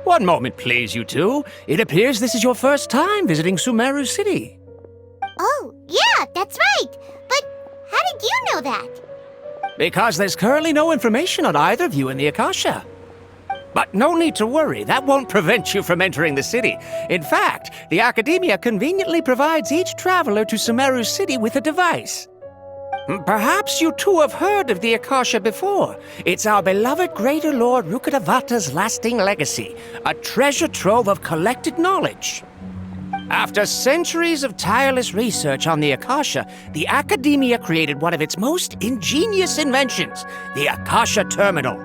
One moment, please, you two. It appears this is your first time visiting Sumeru City. Oh, yeah, that's right. But how did you know that? Because there's currently no information on either of you in the Akasha. But no need to worry, that won't prevent you from entering the city. In fact, the Academia conveniently provides each traveler to Sumeru City with a device. Perhaps you two have heard of the Akasha before. It's our beloved Greater Lord Rukkhadevata's lasting legacy, a treasure trove of collected knowledge. After centuries of tireless research on the Akasha, the Academia created one of its most ingenious inventions, the Akasha Terminal.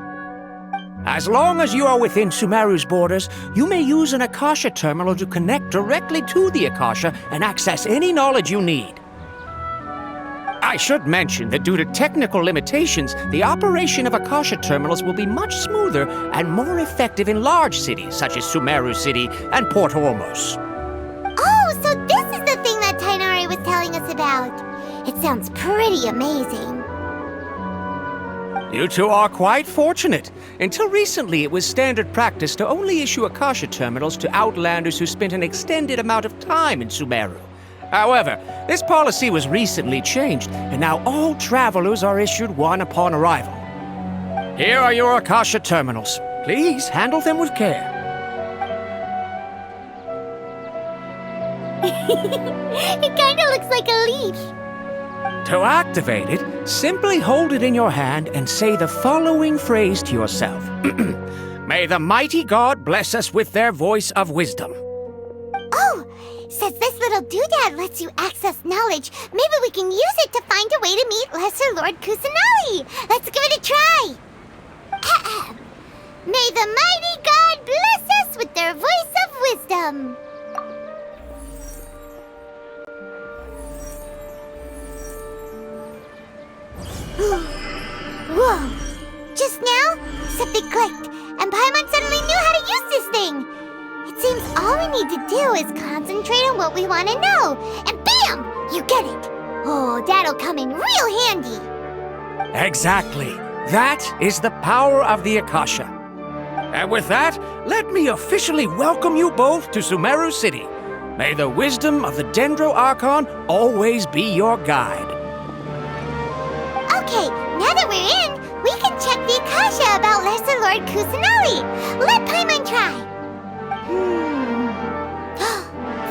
As long as you are within Sumeru's borders, you may use an Akasha Terminal to connect directly to the Akasha and access any knowledge you need. I should mention that due to technical limitations, the operation of Akasha terminals will be much smoother and more effective in large cities such as Sumeru City and Port Ormos. Oh, so this is the thing that Tainari was telling us about. It sounds pretty amazing. You two are quite fortunate. Until recently, it was standard practice to only issue Akasha terminals to outlanders who spent an extended amount of time in Sumeru. However, this policy was recently changed, and now all travelers are issued one upon arrival. Here are your Akasha terminals. Please handle them with care. It kinda looks like a leash. To activate it, simply hold it in your hand and say the following phrase to yourself. May the mighty God bless us with their voice of wisdom. Oh! Since this little doodad lets you access knowledge, maybe we can use it to find a way to meet Lesser Lord Kusanali. Let's give it a try. Ahem. May the mighty God bless us with their voice of wisdom. Whoa! Just now, something clicked, and Paimon suddenly knew how to use this thing. It seems all we need to do is concentrate on what we want to know, and bam! You get it! Oh, that'll come in real handy! Exactly. That is the power of the Akasha. And with that, let me officially welcome you both to Sumeru City. May the wisdom of the Dendro Archon always be your guide. Okay, now that we're in, we can check the Akasha about Lesser Lord Kusanali. Let Paimon try.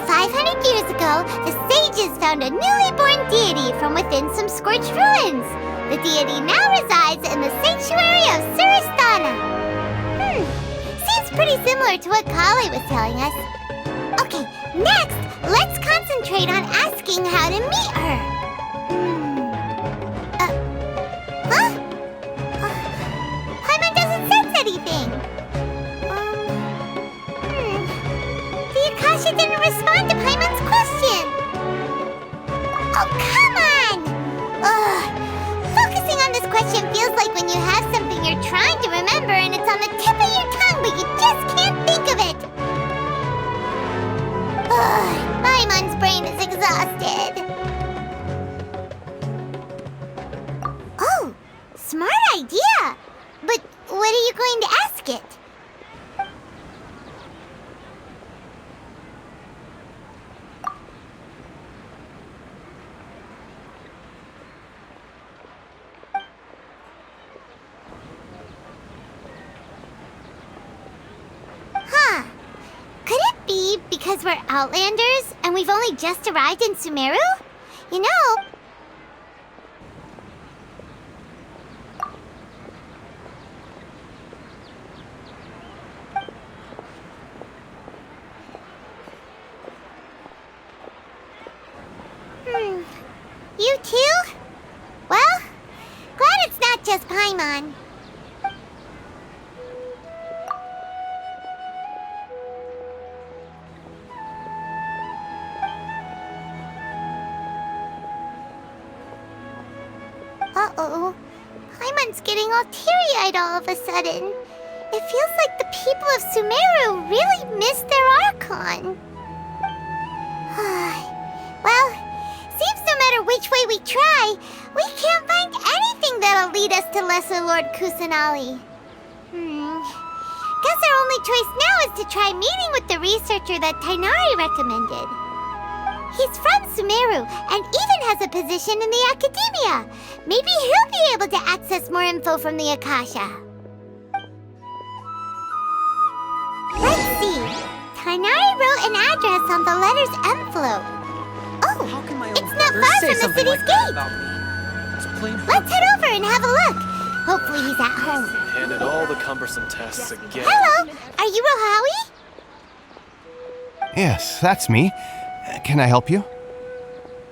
500 years ago, the sages found a newly born deity from within some scorched ruins. The deity now resides in the sanctuary of Surasthana. Seems pretty similar to what Kali was telling us. Okay, next, let's concentrate on asking how to meet her. Paimon doesn't sense anything. She didn't respond to Paimon's question. Oh, come on! Ugh. Focusing on this question feels like when you have something you're trying to remember and it's on the tip of your tongue, but you just can't think of it. Ugh. Paimon's brain is exhausted. Oh, smart idea. But what are you going to ask it? Because we're Outlanders, and we've only just arrived in Sumeru? You know... You too? Well, glad it's not just Paimon. Uh-oh. Paimon's getting all teary-eyed all of a sudden. It feels like the people of Sumeru really missed their Archon. Well, seems no matter which way we try, we can't find anything that'll lead us to Lesser Lord Kusanali. Guess our only choice now is to try meeting with the researcher that Tighnari recommended. He's from Sumeru and even has a position in the Academia. Maybe he'll be able to access more info from the Akasha. Let's see. Tighnari wrote an address on the letter's envelope. Oh, it's not far from the city's gate. Let's head over and have a look. Hopefully he's at home. Handed all the cumbersome tasks again. Hello, are you Rohawi? Yes, that's me. Can I help you?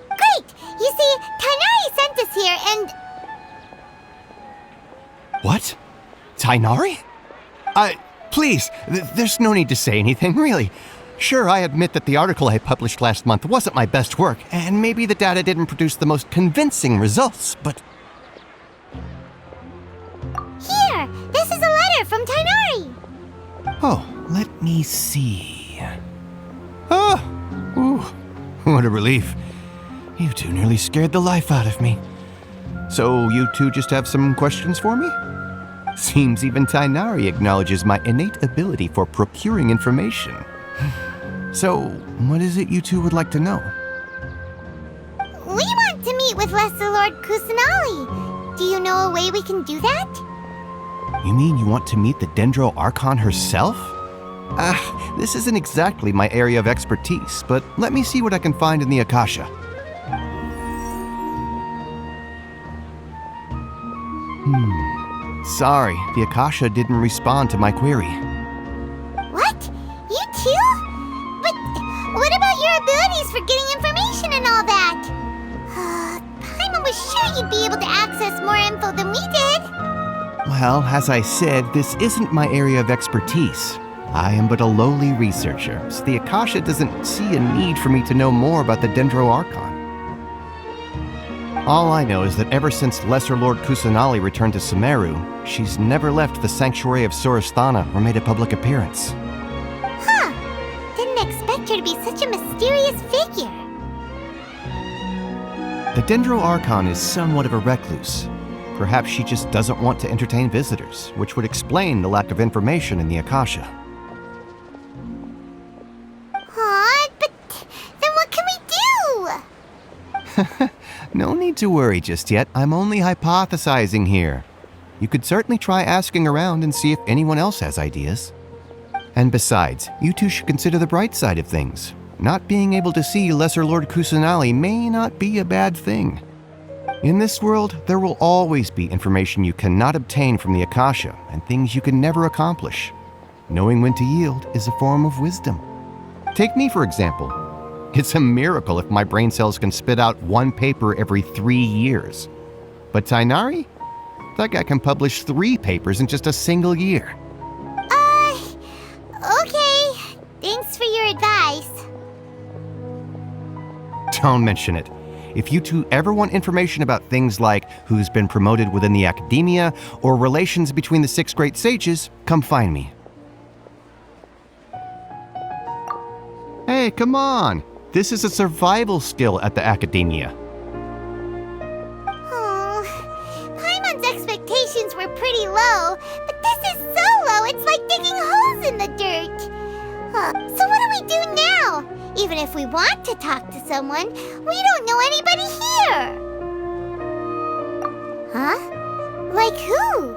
Great! You see, Tighnari sent us here and... What? Tighnari? Please, there's no need to say anything, really. Sure, I admit that the article I published last month wasn't my best work, and maybe the data didn't produce the most convincing results, but... Here! This is a letter from Tighnari! Oh, let me see... Oh! Ooh, what a relief. You two nearly scared the life out of me. So you two just have some questions for me? Seems even Tighnari acknowledges my innate ability for procuring information. So, what is it you two would like to know? We want to meet with Lesser Lord Kusanali. Do you know a way we can do that? You mean you want to meet the Dendro Archon herself? This isn't exactly my area of expertise, but let me see what I can find in the Akasha. Sorry, the Akasha didn't respond to my query. What? You too? But what about your abilities for getting information and all that? Paimon was sure you'd be able to access more info than we did. Well, as I said, this isn't my area of expertise. I am but a lowly researcher, so the Akasha doesn't see a need for me to know more about the Dendro Archon. All I know is that ever since Lesser Lord Kusanali returned to Sumeru, she's never left the sanctuary of Sorasthana or made a public appearance. Didn't expect her to be such a mysterious figure. The Dendro Archon is somewhat of a recluse. Perhaps she just doesn't want to entertain visitors, which would explain the lack of information in the Akasha. But then what can we do? No need to worry just yet. I'm only hypothesizing here. You could certainly try asking around and see if anyone else has ideas. And besides, you two should consider the bright side of things. Not being able to see Lesser Lord Kusanali may not be a bad thing. In this world, there will always be information you cannot obtain from the Akasha and things you can never accomplish. Knowing when to yield is a form of wisdom. Take me, for example. It's a miracle if my brain cells can spit out one paper every 3 years. But Tighnari? That guy can publish 3 papers in just a single year. Okay. Thanks for your advice. Don't mention it. If you two ever want information about things like who's been promoted within the Academia or relations between the 6 great sages, come find me. Hey, come on! This is a survival skill at the Academia. Paimon's expectations were pretty low, but this is so low it's like digging holes in the dirt. So what do we do now? Even if we want to talk to someone, we don't know anybody here. Like who?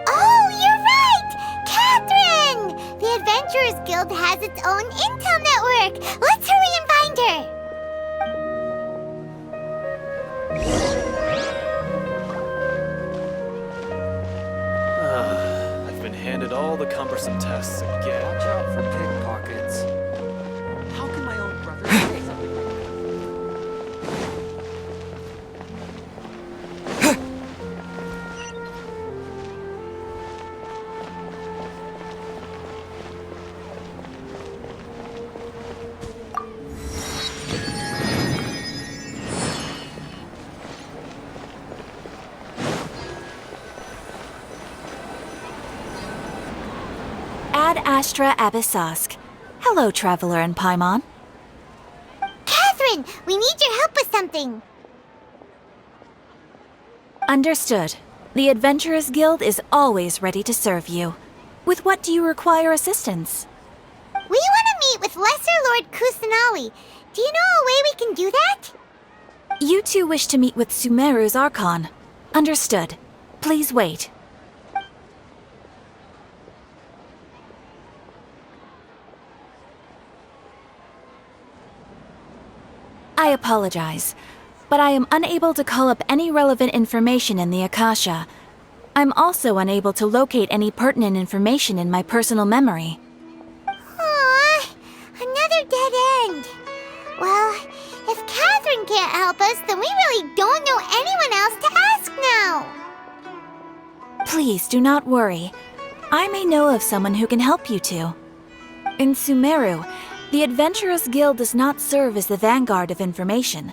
Oh, you're right! Catherine! The Adventurers Guild has its own intel network. Let's hurry and find her. I've been handed all the cumbersome tasks again. Watch out for pickpockets. How can my own brother say something like that? Astra Abyssosk. Hello, Traveler in Paimon. Catherine, we need your help with something. Understood. The Adventurers Guild is always ready to serve you. With what do you require assistance? We want to meet with Lesser Lord Kusanali. Do you know a way we can do that? You two wish to meet with Sumeru's Archon. Understood. Please wait. I apologize, but I am unable to call up any relevant information in the Akasha. I'm also unable to locate any pertinent information in my personal memory. Aww, another dead end. Well, if Catherine can't help us, then we really don't know anyone else to ask now. Please do not worry. I may know of someone who can help you two. In Sumeru, the Adventurers Guild does not serve as the vanguard of information.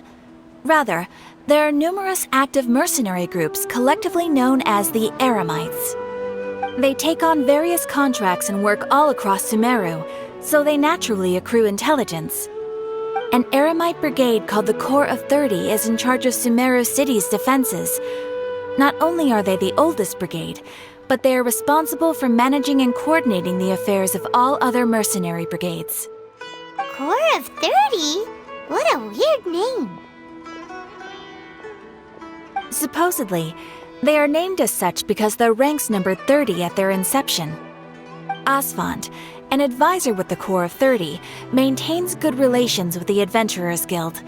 Rather, there are numerous active mercenary groups collectively known as the Eremites. They take on various contracts and work all across Sumeru, so they naturally accrue intelligence. An Eremite brigade called the Corps of 30 is in charge of Sumeru City's defenses. Not only are they the oldest brigade, but they are responsible for managing and coordinating the affairs of all other mercenary brigades. Corps of 30? What a weird name. Supposedly, they are named as such because their ranks numbered 30 at their inception. Asphalt, an advisor with the Corps of 30, maintains good relations with the Adventurers Guild.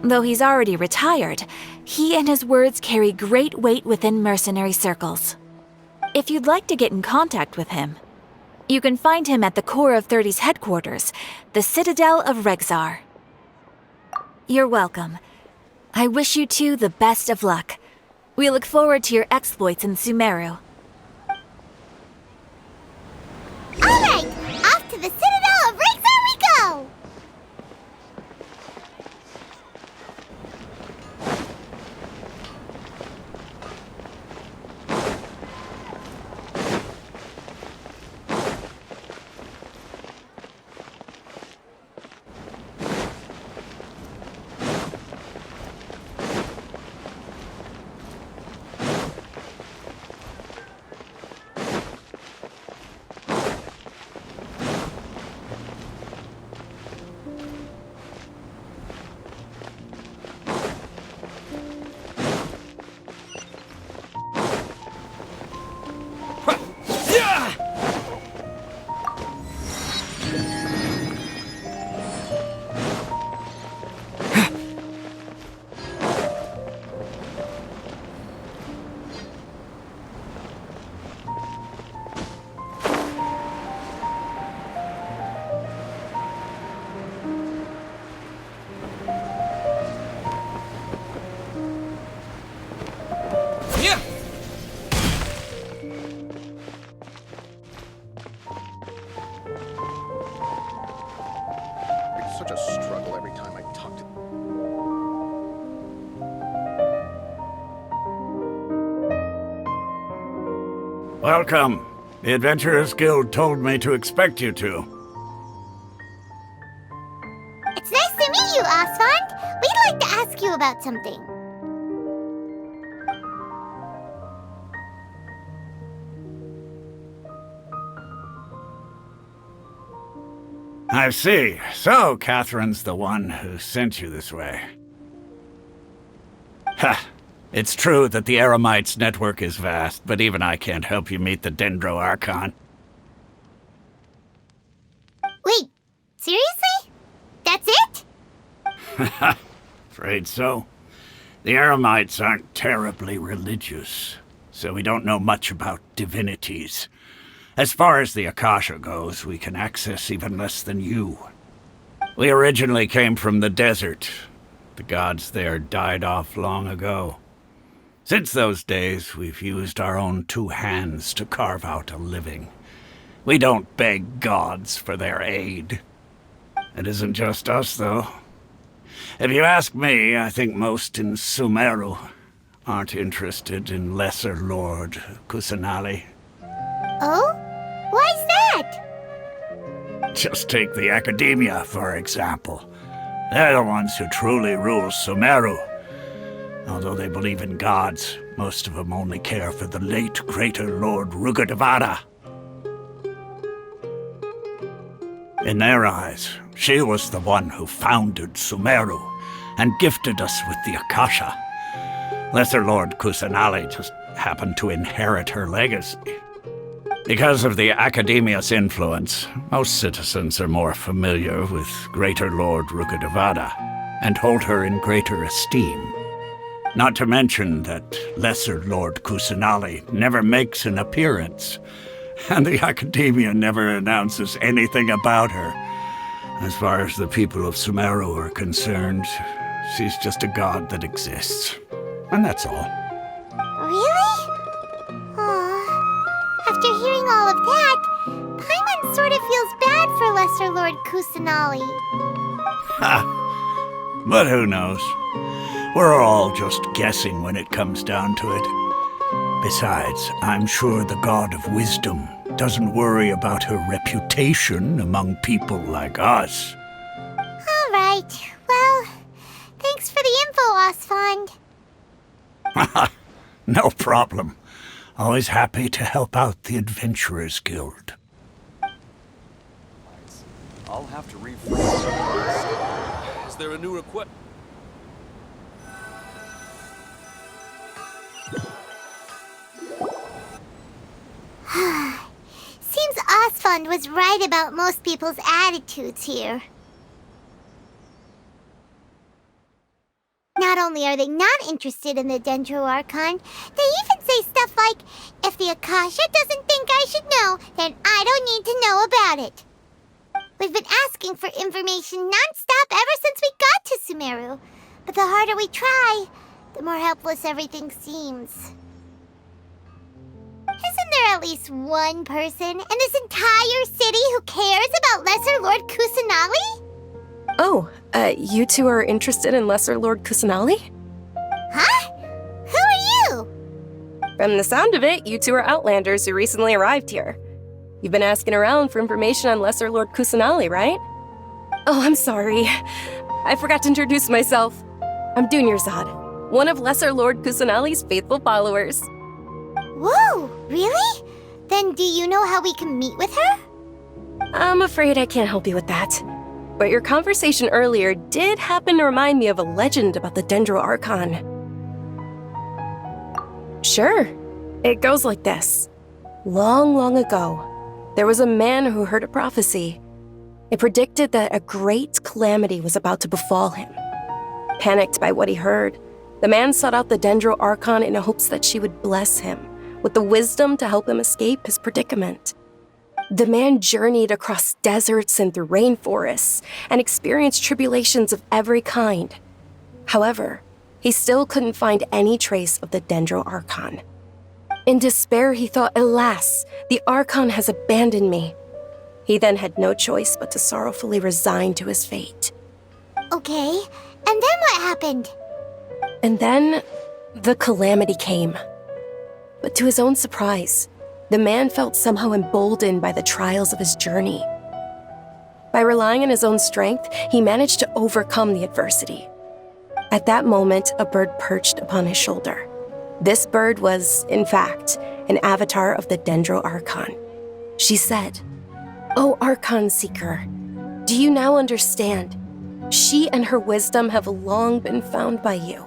Though he's already retired, he and his words carry great weight within mercenary circles. If you'd like to get in contact with him, you can find him at the Corps of 30's headquarters, the Citadel of Regzar. You're welcome. I wish you two the best of luck. We look forward to your exploits in Sumeru. Alright, off to the Citadel of Regzar we go! It's such a struggle every time I talk to... Welcome. The Adventurers Guild told me to expect you two. It's nice to meet you, Asphalt. We'd like to ask you about something. I see. So, Catherine's the one who sent you this way. Ha! It's true that the Eremites' network is vast, but even I can't help you meet the Dendro Archon. Wait, seriously? That's it? Afraid so. The Eremites aren't terribly religious, so we don't know much about divinities. As far as the Akasha goes, we can access even less than you. We originally came from the desert. The gods there died off long ago. Since those days, we've used our own two hands to carve out a living. We don't beg gods for their aid. It isn't just us, though. If you ask me, I think most in Sumeru aren't interested in Lesser Lord Kusanali. Oh? Why's that? Just take the Academia, for example. They're the ones who truly rule Sumeru. Although they believe in gods, most of them only care for the late greater Lord Rugadavada. In their eyes, she was the one who founded Sumeru and gifted us with the Akasha. Lesser Lord Kusanali just happened to inherit her legacy. Because of the Academia's influence, most citizens are more familiar with Greater Lord Rugadavada and hold her in greater esteem. Not to mention that Lesser Lord Kusanali never makes an appearance, and the Academia never announces anything about her. As far as the people of Sumeru are concerned, she's just a god that exists. And that's all. Really? Aw. After hearing all of that, Paimon sort of feels bad for Lesser Lord Kusanali. Ha! But who knows? We're all just guessing when it comes down to it. Besides, I'm sure the God of Wisdom doesn't worry about her reputation among people like us. All right. Well, thanks for the info, Osfond. No problem. Always happy to help out the Adventurers Guild. I'll have to rephrase. Is there a new request? Seems Osfond was right about most people's attitudes here. Not only are they not interested in the Dendro Archon, they even say stuff like, if the Akasha doesn't think I should know, then I don't need to know about it. We've been asking for information non-stop ever since we got to Sumeru, but the harder we try, the more helpless everything seems. Isn't there at least one person in this entire city who cares about Lesser Lord Kusanali? Oh, you two are interested in Lesser Lord Kusanali? Huh? Who are you? From the sound of it, you two are Outlanders who recently arrived here. You've been asking around for information on Lesser Lord Kusanali, right? Oh, I'm sorry. I forgot to introduce myself. I'm Dunyarzad, one of Lesser Lord Kusanali's faithful followers. Whoa, really? Then do you know how we can meet with her? I'm afraid I can't help you with that. But your conversation earlier did happen to remind me of a legend about the Dendro Archon. Sure. It goes like this. Long, long ago, there was a man who heard a prophecy. It predicted that a great calamity was about to befall him. Panicked by what he heard, the man sought out the Dendro Archon in hopes that she would bless him with the wisdom to help him escape his predicament. The man journeyed across deserts and through rainforests and experienced tribulations of every kind. However, he still couldn't find any trace of the Dendro Archon. In despair, he thought, alas, the Archon has abandoned me. He then had no choice but to sorrowfully resign to his fate. Okay, and then what happened? And then, the calamity came. But to his own surprise, the man felt somehow emboldened by the trials of his journey. By relying on his own strength, he managed to overcome the adversity. At that moment, a bird perched upon his shoulder. This bird was, in fact, an avatar of the Dendro Archon. She said, "O Archon Seeker, do you now understand? She and her wisdom have long been found by you.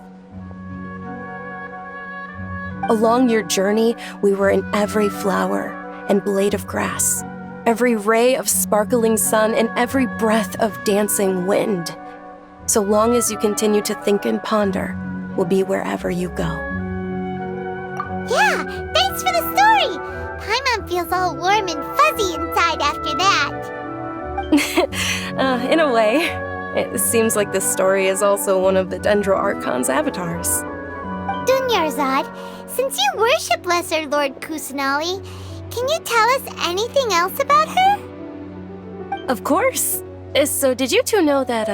Along your journey, we were in every flower and blade of grass, every ray of sparkling sun, and every breath of dancing wind. So long as you continue to think and ponder, we'll be wherever you go." Yeah, thanks for the story! Paimon feels all warm and fuzzy inside after that. In a way, it seems like this story is also one of the Dendro Archon's avatars. Dunyarzad, since you worship Lesser Lord Kusanali, can you tell us anything else about her? Of course. So did you two know that,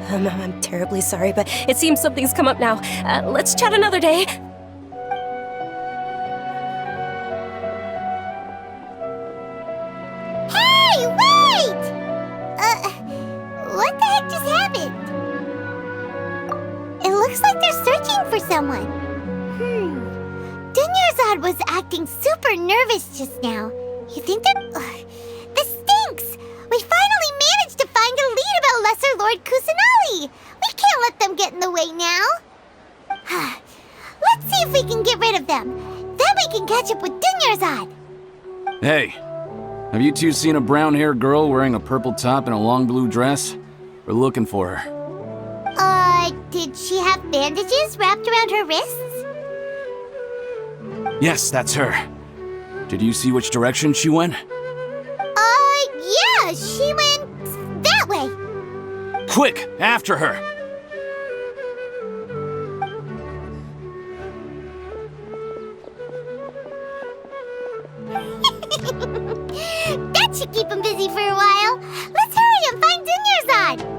I'm terribly sorry, but it seems something's come up now. Let's chat another day. someone. Dunyarzad was acting super nervous just now. You think that... this stinks! We finally managed to find a lead about Lesser Lord Kusanali! We can't let them get in the way now! Let's see if we can get rid of them. Then we can catch up with Dunyarzad! Hey, have you two seen a brown-haired girl wearing a purple top and a long blue dress? We're looking for her. Did she have bandages wrapped around her wrists? Yes, that's her. Did you see which direction she went? Yeah, she went that way. Quick, after her! That should keep him busy for a while. Let's hurry and find Dunyarzad.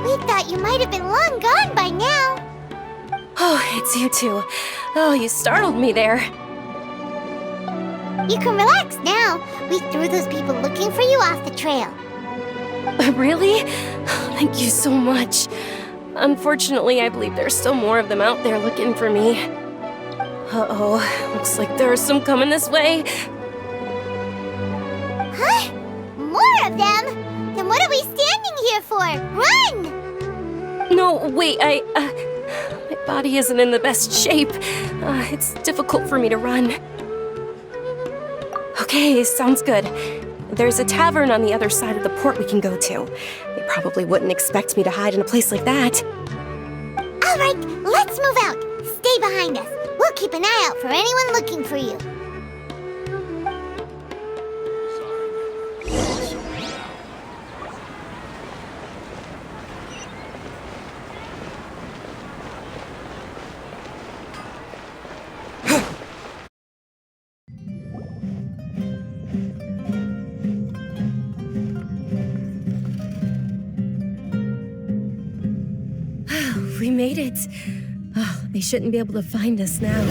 We thought you might have been long gone by now. Oh, it's you two. Oh, you startled me there. You can relax now. We threw those people looking for you off the trail. Really? Thank you so much. Unfortunately, I believe there's still more of them out there looking for me. Uh-oh, looks like there are some coming this way. Huh? More of them? Then what are we standing here for? Run! No, wait, my body isn't in the best shape. It's difficult for me to run. Okay, sounds good. There's a tavern on the other side of the port we can go to. They probably wouldn't expect me to hide in a place like that. All right, let's move out. Stay behind us. We'll keep an eye out for anyone looking for you. We made it. Oh, they shouldn't be able to find us now.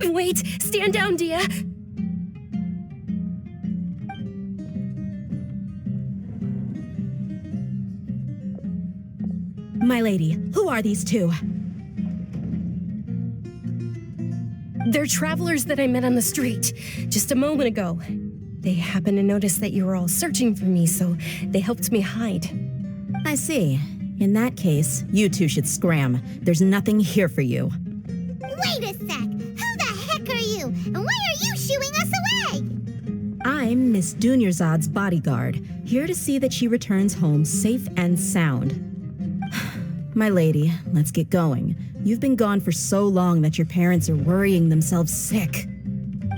Wait, stand down, Dia. My lady, who are these two? They're travelers that I met on the street just a moment ago. They happened to notice that you were all searching for me, so they helped me hide. I see. In that case, you two should scram. There's nothing here for you. Wait a sec! Who the heck are you? And why are you shooing us away? I'm Miss Dunyarzad's bodyguard, here to see that she returns home safe and sound. My lady, let's get going. You've been gone for so long that your parents are worrying themselves sick.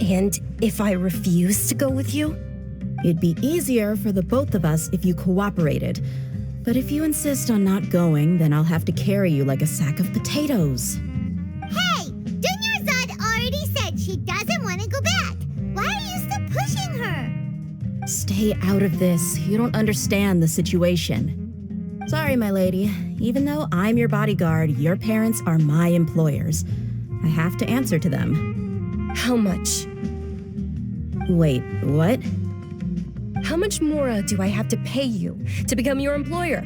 And if I refuse to go with you? It'd be easier for the both of us if you cooperated. But if you insist on not going, then I'll have to carry you like a sack of potatoes. Hey! Dunyarzad already said she doesn't want to go back. Why are you still pushing her? Stay out of this. You don't understand the situation. Sorry, my lady. Even though I'm your bodyguard, your parents are my employers. I have to answer to them. How much? Wait, what? How much more do I have to pay you to become your employer?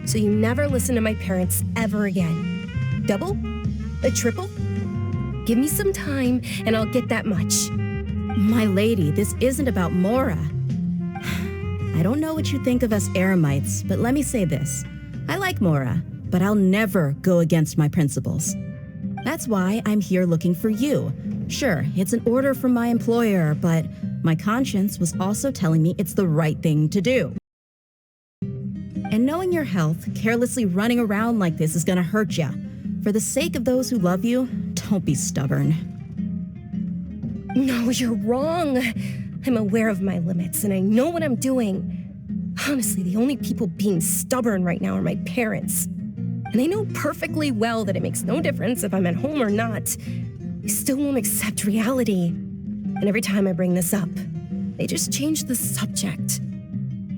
So you never listen to my parents ever again? Double? A triple? Give me some time and I'll get that much. My lady, this isn't about Mora. I don't know what you think of us Eremites, but let me say this. I like Mora, but I'll never go against my principles. That's why I'm here looking for you. Sure, it's an order from my employer, but my conscience was also telling me it's the right thing to do. And knowing your health, carelessly running around like this is gonna hurt ya. For the sake of those who love you, don't be stubborn. No, you're wrong. I'm aware of my limits and I know what I'm doing. Honestly, the only people being stubborn right now are my parents. And I know perfectly well that it makes no difference if I'm at home or not. They still won't accept reality. And every time I bring this up, they just change the subject.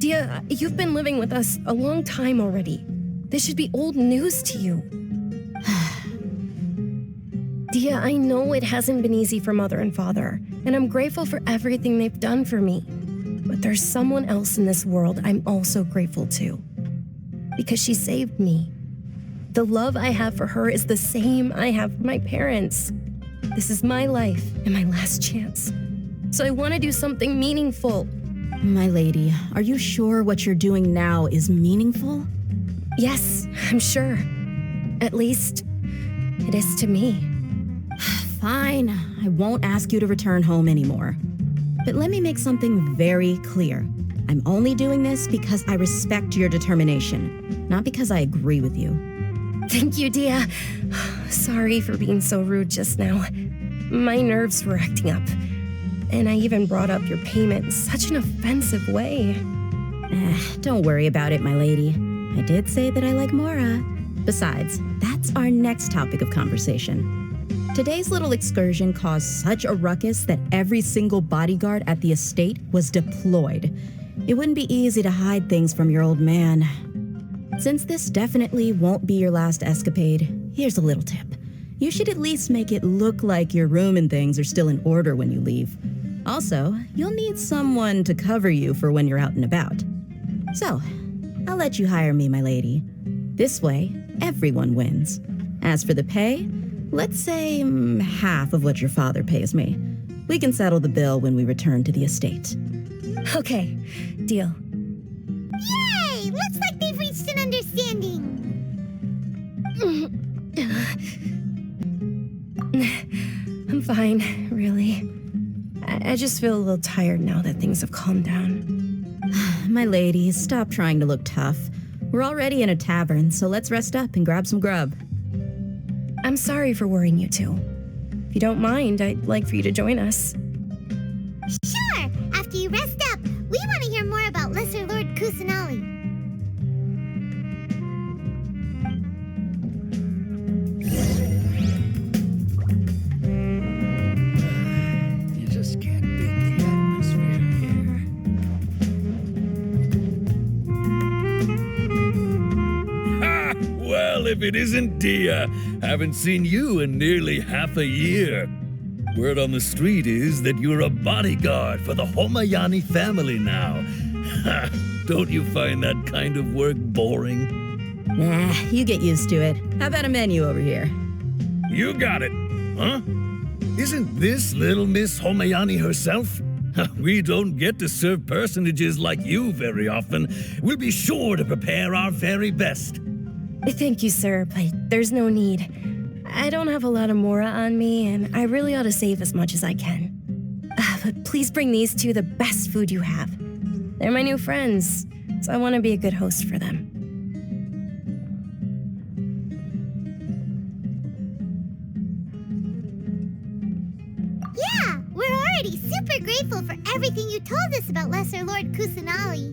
Dia, you've been living with us a long time already. This should be old news to you. Dia, I know it hasn't been easy for Mother and Father, and I'm grateful for everything they've done for me. But there's someone else in this world I'm also grateful to. Because she saved me. The love I have for her is the same I have for my parents. This is my life and my last chance. So I want to do something meaningful. My lady, are you sure what you're doing now is meaningful? Yes, I'm sure. At least, it is to me. Fine, I won't ask you to return home anymore. But let me make something very clear. I'm only doing this because I respect your determination, not because I agree with you. Thank you, Dia. Sorry for being so rude just now. My nerves were acting up. And I even brought up your payment in such an offensive way. Don't worry about it, my lady. I did say that I like Mora. Besides, that's our next topic of conversation. Today's little excursion caused such a ruckus that every single bodyguard at the estate was deployed. It wouldn't be easy to hide things from your old man. Since this definitely won't be your last escapade, here's a little tip. You should at least make it look like your room and things are still in order when you leave. Also, you'll need someone to cover you for when you're out and about. So, I'll let you hire me, my lady. This way, everyone wins. As for the pay, let's say half of what your father pays me. We can settle the bill when we return to the estate. Okay, deal. Yay! Looks like they've reached an understanding. I'm fine, really. I just feel a little tired now that things have calmed down. My lady, stop trying to look tough. We're already in a tavern, so let's rest up and grab some grub. I'm sorry for worrying you two. If you don't mind, I'd like for you to join us. Sure! After you rest up, we want to hear more about Lesser Lord Kusanali. You just can't beat the atmosphere here. Ha! Well, if it isn't Dia, haven't seen you in nearly half a year. Word on the street is that you're a bodyguard for the Homayani family now. Ha! Don't you find that kind of work boring? Nah, you get used to it. How about a menu over here? You got it. Huh? Isn't this little Miss Homayani herself? We don't get to serve personages like you very often. We'll be sure to prepare our very best. Thank you, sir, but there's no need. I don't have a lot of Mora on me, and I really ought to save as much as I can. But please bring these two the best food you have. They're my new friends, so I want to be a good host for them. Yeah, we're already super grateful for everything you told us about Lesser Lord Kusanali.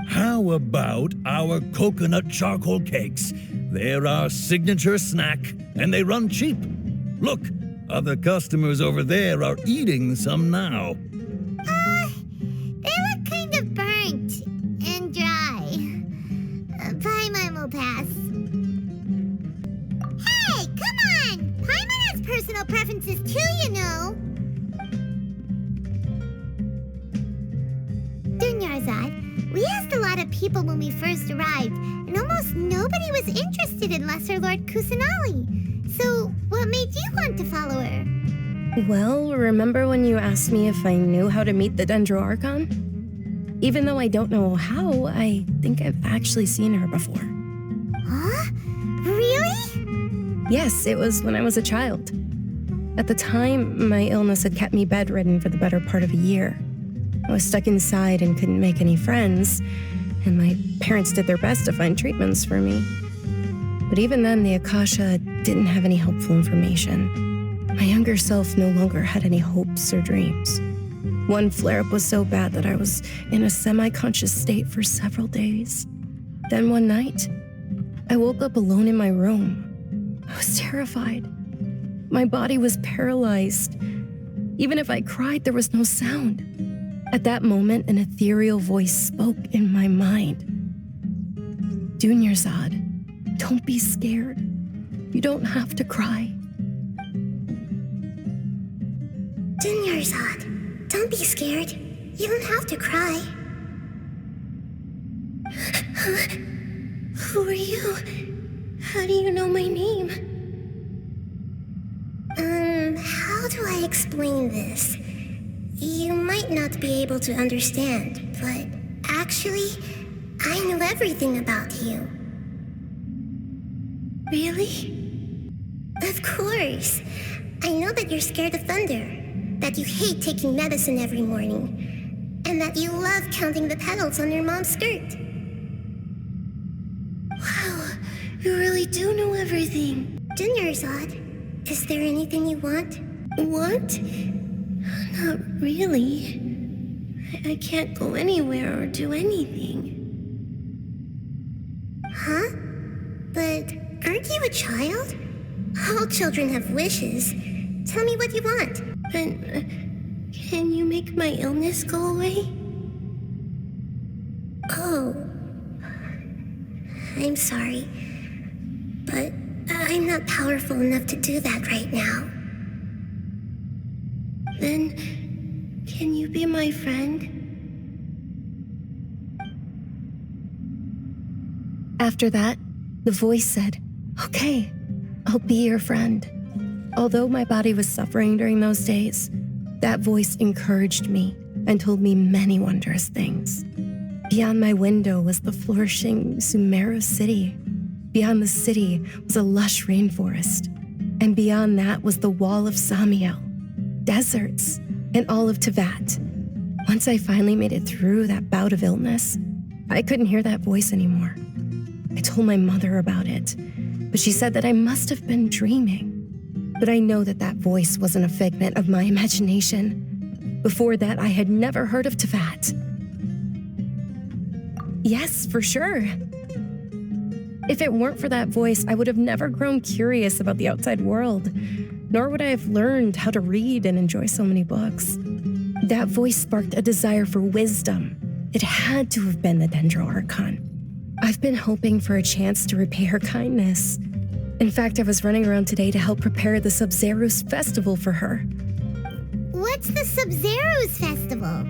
How about our coconut charcoal cakes? They're our signature snack, and they run cheap. Look, other customers over there are eating some now. They look kind of burnt and dry. Paimon will pass. Hey, come on! Paimon has personal preferences too, you know. Dunyarzad, we asked a lot of people when we first arrived, and almost nobody was interested in Lesser Lord Kusanali. So, what made you want to follow her? Well, remember when you asked me if I knew how to meet the Dendro Archon? Even though I don't know how, I think I've actually seen her before. Huh? Really? Yes, it was when I was a child. At the time, my illness had kept me bedridden for the better part of a year. I was stuck inside and couldn't make any friends, and my parents did their best to find treatments for me. But even then, the Akasha didn't have any helpful information. My younger self no longer had any hopes or dreams. One flare-up was so bad that I was in a semi-conscious state for several days. Then one night, I woke up alone in my room. I was terrified. My body was paralyzed. Even if I cried, there was no sound. At that moment, an ethereal voice spoke in my mind. Dunyarzad, don't be scared. You don't have to cry. Dunyarzad, don't be scared. You don't have to cry. Who are you? How do you know my name? How do I explain this? You might not be able to understand, but actually, I know everything about you. Really? Of course. I know that you're scared of thunder, that you hate taking medicine every morning, and that you love counting the petals on your mom's skirt. Wow, you really do know everything. Dunyarzad, is there anything you want? Want? Not really. I can't go anywhere or do anything. Huh? But aren't you a child? All children have wishes. Tell me what you want. Can you make my illness go away? Oh. I'm sorry. But I'm not powerful enough to do that right now. Then, can you be my friend? After that, the voice said, "Okay, I'll be your friend." Although my body was suffering during those days, that voice encouraged me and told me many wondrous things. Beyond my window was the flourishing Sumeru city. Beyond the city was a lush rainforest. And beyond that was the wall of Samiel, deserts, and all of Tevat. Once I finally made it through that bout of illness, I couldn't hear that voice anymore. I told my mother about it, but she said that I must have been dreaming. But I know that that voice wasn't a figment of my imagination. Before that, I had never heard of Tevat. Yes, for sure. If it weren't for that voice, I would have never grown curious about the outside world, nor would I have learned how to read and enjoy so many books. That voice sparked a desire for wisdom. It had to have been the Dendro Archon. I've been hoping for a chance to repay her kindness. In fact, I was running around today to help prepare the Sub-Zerus festival for her. What's the Sub-Zerus festival?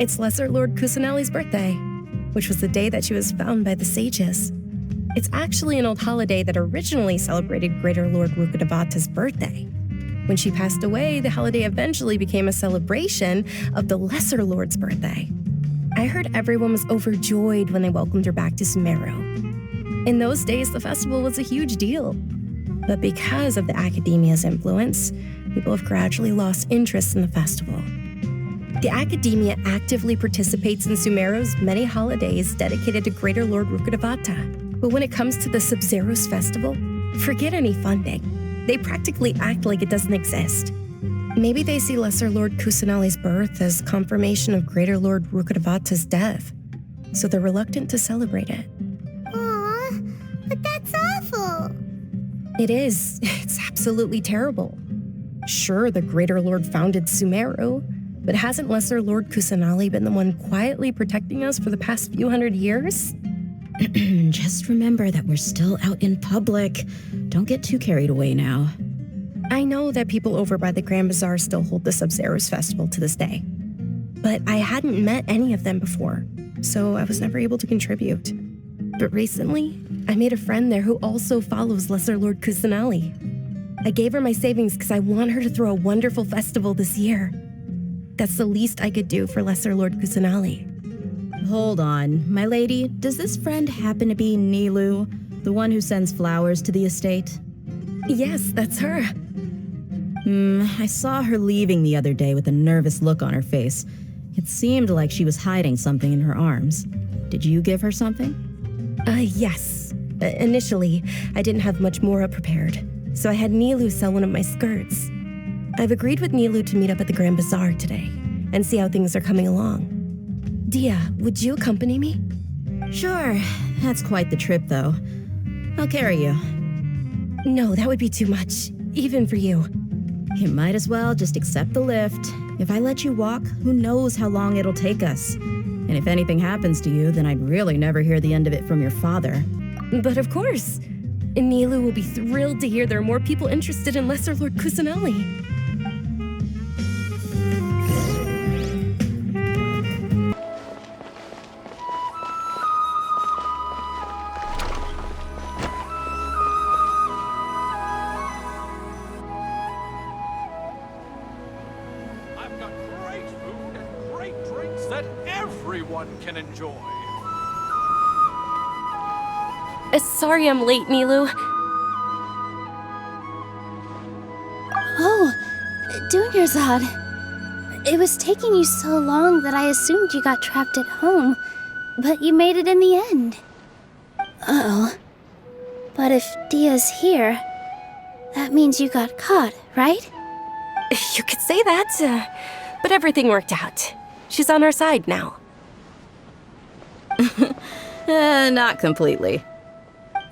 It's Lesser Lord Kusanali's birthday, which was the day that she was found by the sages. It's actually an old holiday that originally celebrated Greater Lord Rukkhadevata's birthday. When she passed away, the holiday eventually became a celebration of the Lesser Lord's birthday. I heard everyone was overjoyed when they welcomed her back to Sumeru. In those days, the festival was a huge deal. But because of the Academia's influence, people have gradually lost interest in the festival. The Academia actively participates in Sumeru's many holidays dedicated to Greater Lord Rukkhadevata. But when it comes to the Sub-Zerus festival, forget any funding. They practically act like it doesn't exist. Maybe they see Lesser Lord Kusanali's birth as confirmation of Greater Lord Rukkhadevata's death, so they're reluctant to celebrate it. Aw, but that's awful. It is. It's absolutely terrible. Sure, the Greater Lord founded Sumeru, but hasn't Lesser Lord Kusanali been the one quietly protecting us for the past few hundred years? Just remember that we're still out in public. Don't get too carried away now. I know that people over by the Grand Bazaar still hold the Sub-Zerus festival to this day, but I hadn't met any of them before, so I was never able to contribute. But recently, I made a friend there who also follows Lesser Lord Kusanali. I gave her my savings because I want her to throw a wonderful festival this year. That's the least I could do for Lesser Lord Kusanali. Hold on, my lady. Does this friend happen to be Nilu, the one who sends flowers to the estate? Yes, that's her. I saw her leaving the other day with a nervous look on her face. It seemed like she was hiding something in her arms. Did you give her something? Yes. Initially, I didn't have much Mora prepared, so I had Nilu sell one of my skirts. I've agreed with Nilu to meet up at the Grand Bazaar today and see how things are coming along. Dia, would you accompany me? Sure. That's quite the trip, though. I'll carry you. No, that would be too much, even for you. You might as well just accept the lift. If I let you walk, who knows how long it'll take us. And if anything happens to you, then I'd really never hear the end of it from your father. But of course. Nilu will be thrilled to hear there are more people interested in Lesser Lord Kusanali. I've got great food and great drinks that everyone can enjoy. Sorry I'm late, Nilu. Oh, Dunyarzad. It was taking you so long that I assumed you got trapped at home, but you made it in the end. Uh-oh. But if Dia's here, that means you got caught, right? You could say that, but everything worked out. She's on our side now. Not completely.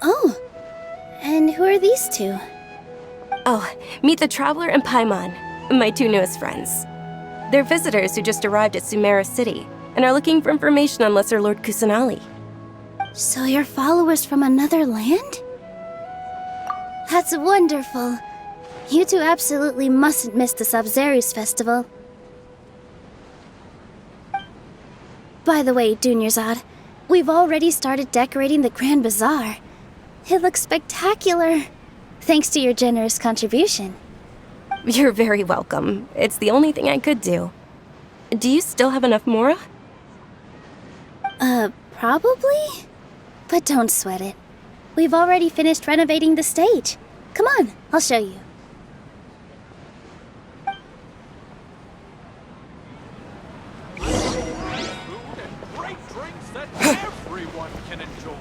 Oh, and who are these two? Oh, meet the Traveler and Paimon, my two newest friends. They're visitors who just arrived at Sumeru City and are looking for information on Lesser Lord Kusanali. So you're followers from another land? That's wonderful. You two absolutely mustn't miss the Sabzerus festival. By the way, Dunyarzad, we've already started decorating the Grand Bazaar. It looks spectacular, thanks to your generous contribution. You're very welcome. It's the only thing I could do. Do you still have enough Mora? Probably? But don't sweat it. We've already finished renovating the stage. Come on, I'll show you. Food and great drinks that everyone can enjoy.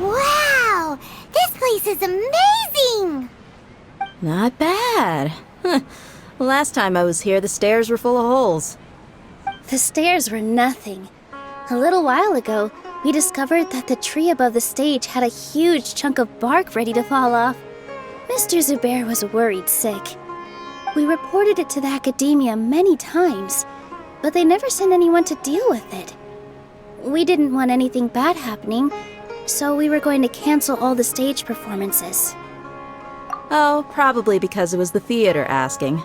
Wow! This place is amazing! Not bad. Last time I was here, the stairs were full of holes. The stairs were nothing. A little while ago, we discovered that the tree above the stage had a huge chunk of bark ready to fall off. Mr. Zubair was worried sick. We reported it to the academia many times, but they never sent anyone to deal with it. We didn't want anything bad happening, so we were going to cancel all the stage performances. Oh, probably because it was the theater asking.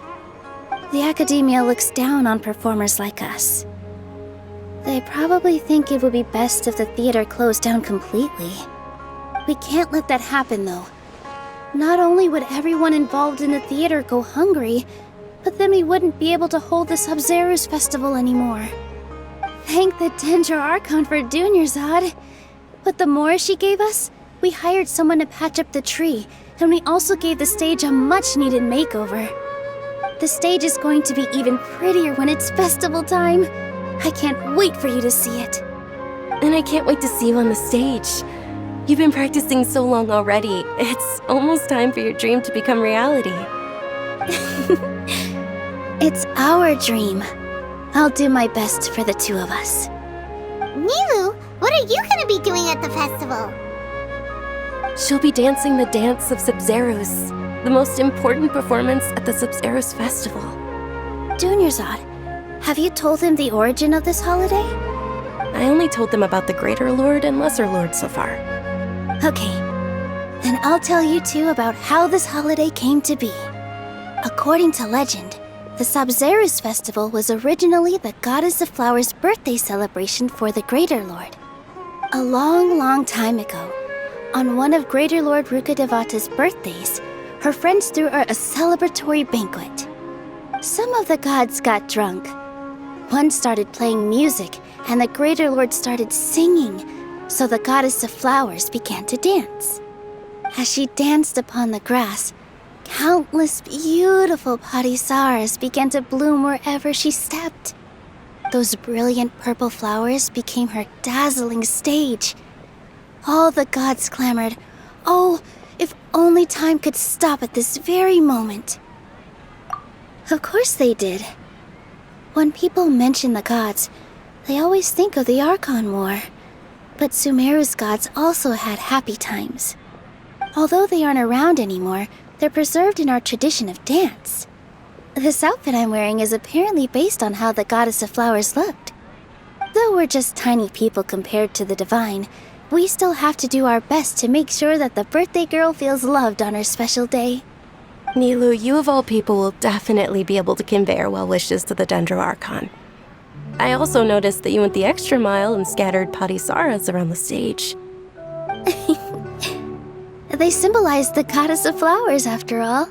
The academia looks down on performers like us. They probably think it would be best if the theater closed down completely. We can't let that happen, though. Not only would everyone involved in the theater go hungry, but then we wouldn't be able to hold the Sabzerus festival anymore. Thank the Dendro Archon for Dunyarzad. But the more she gave us, we hired someone to patch up the tree, and we also gave the stage a much-needed makeover. The stage is going to be even prettier when it's festival time. I can't wait for you to see it. And I can't wait to see you on the stage. You've been practicing so long already. It's almost time for your dream to become reality. It's our dream. I'll do my best for the two of us. Nilu, what are you gonna be doing at the festival? She'll be dancing the dance of Sabzerus, the most important performance at the Sabzerus festival. Dunyarzad, have you told them the origin of this holiday? I only told them about the Greater Lord and Lesser Lord so far. Okay, then I'll tell you two about how this holiday came to be. According to legend, the Sabzerus festival was originally the Goddess of Flowers' birthday celebration for the Greater Lord. A long, long time ago, on one of Greater Lord Rukadevata's birthdays, her friends threw her a celebratory banquet. Some of the gods got drunk. One started playing music, and the Greater Lord started singing, so the Goddess of Flowers began to dance. As she danced upon the grass, countless beautiful parisaras began to bloom wherever she stepped. Those brilliant purple flowers became her dazzling stage. All the gods clamored, "Oh, if only time could stop at this very moment." Of course they did. When people mention the gods, they always think of the Archon War. But Sumeru's gods also had happy times. Although they aren't around anymore, They're preserved in our tradition of dance. This outfit I'm wearing is apparently based on how the goddess of flowers looked. Though we're just tiny people compared to the divine, we still have to do our best to make sure that the birthday girl feels loved on her special day. Nilu, you of all people will definitely be able to convey our well wishes to the Dendro Archon. I also noticed that you went the extra mile and scattered Patisaras around the stage. They symbolize the goddess of flowers, after all.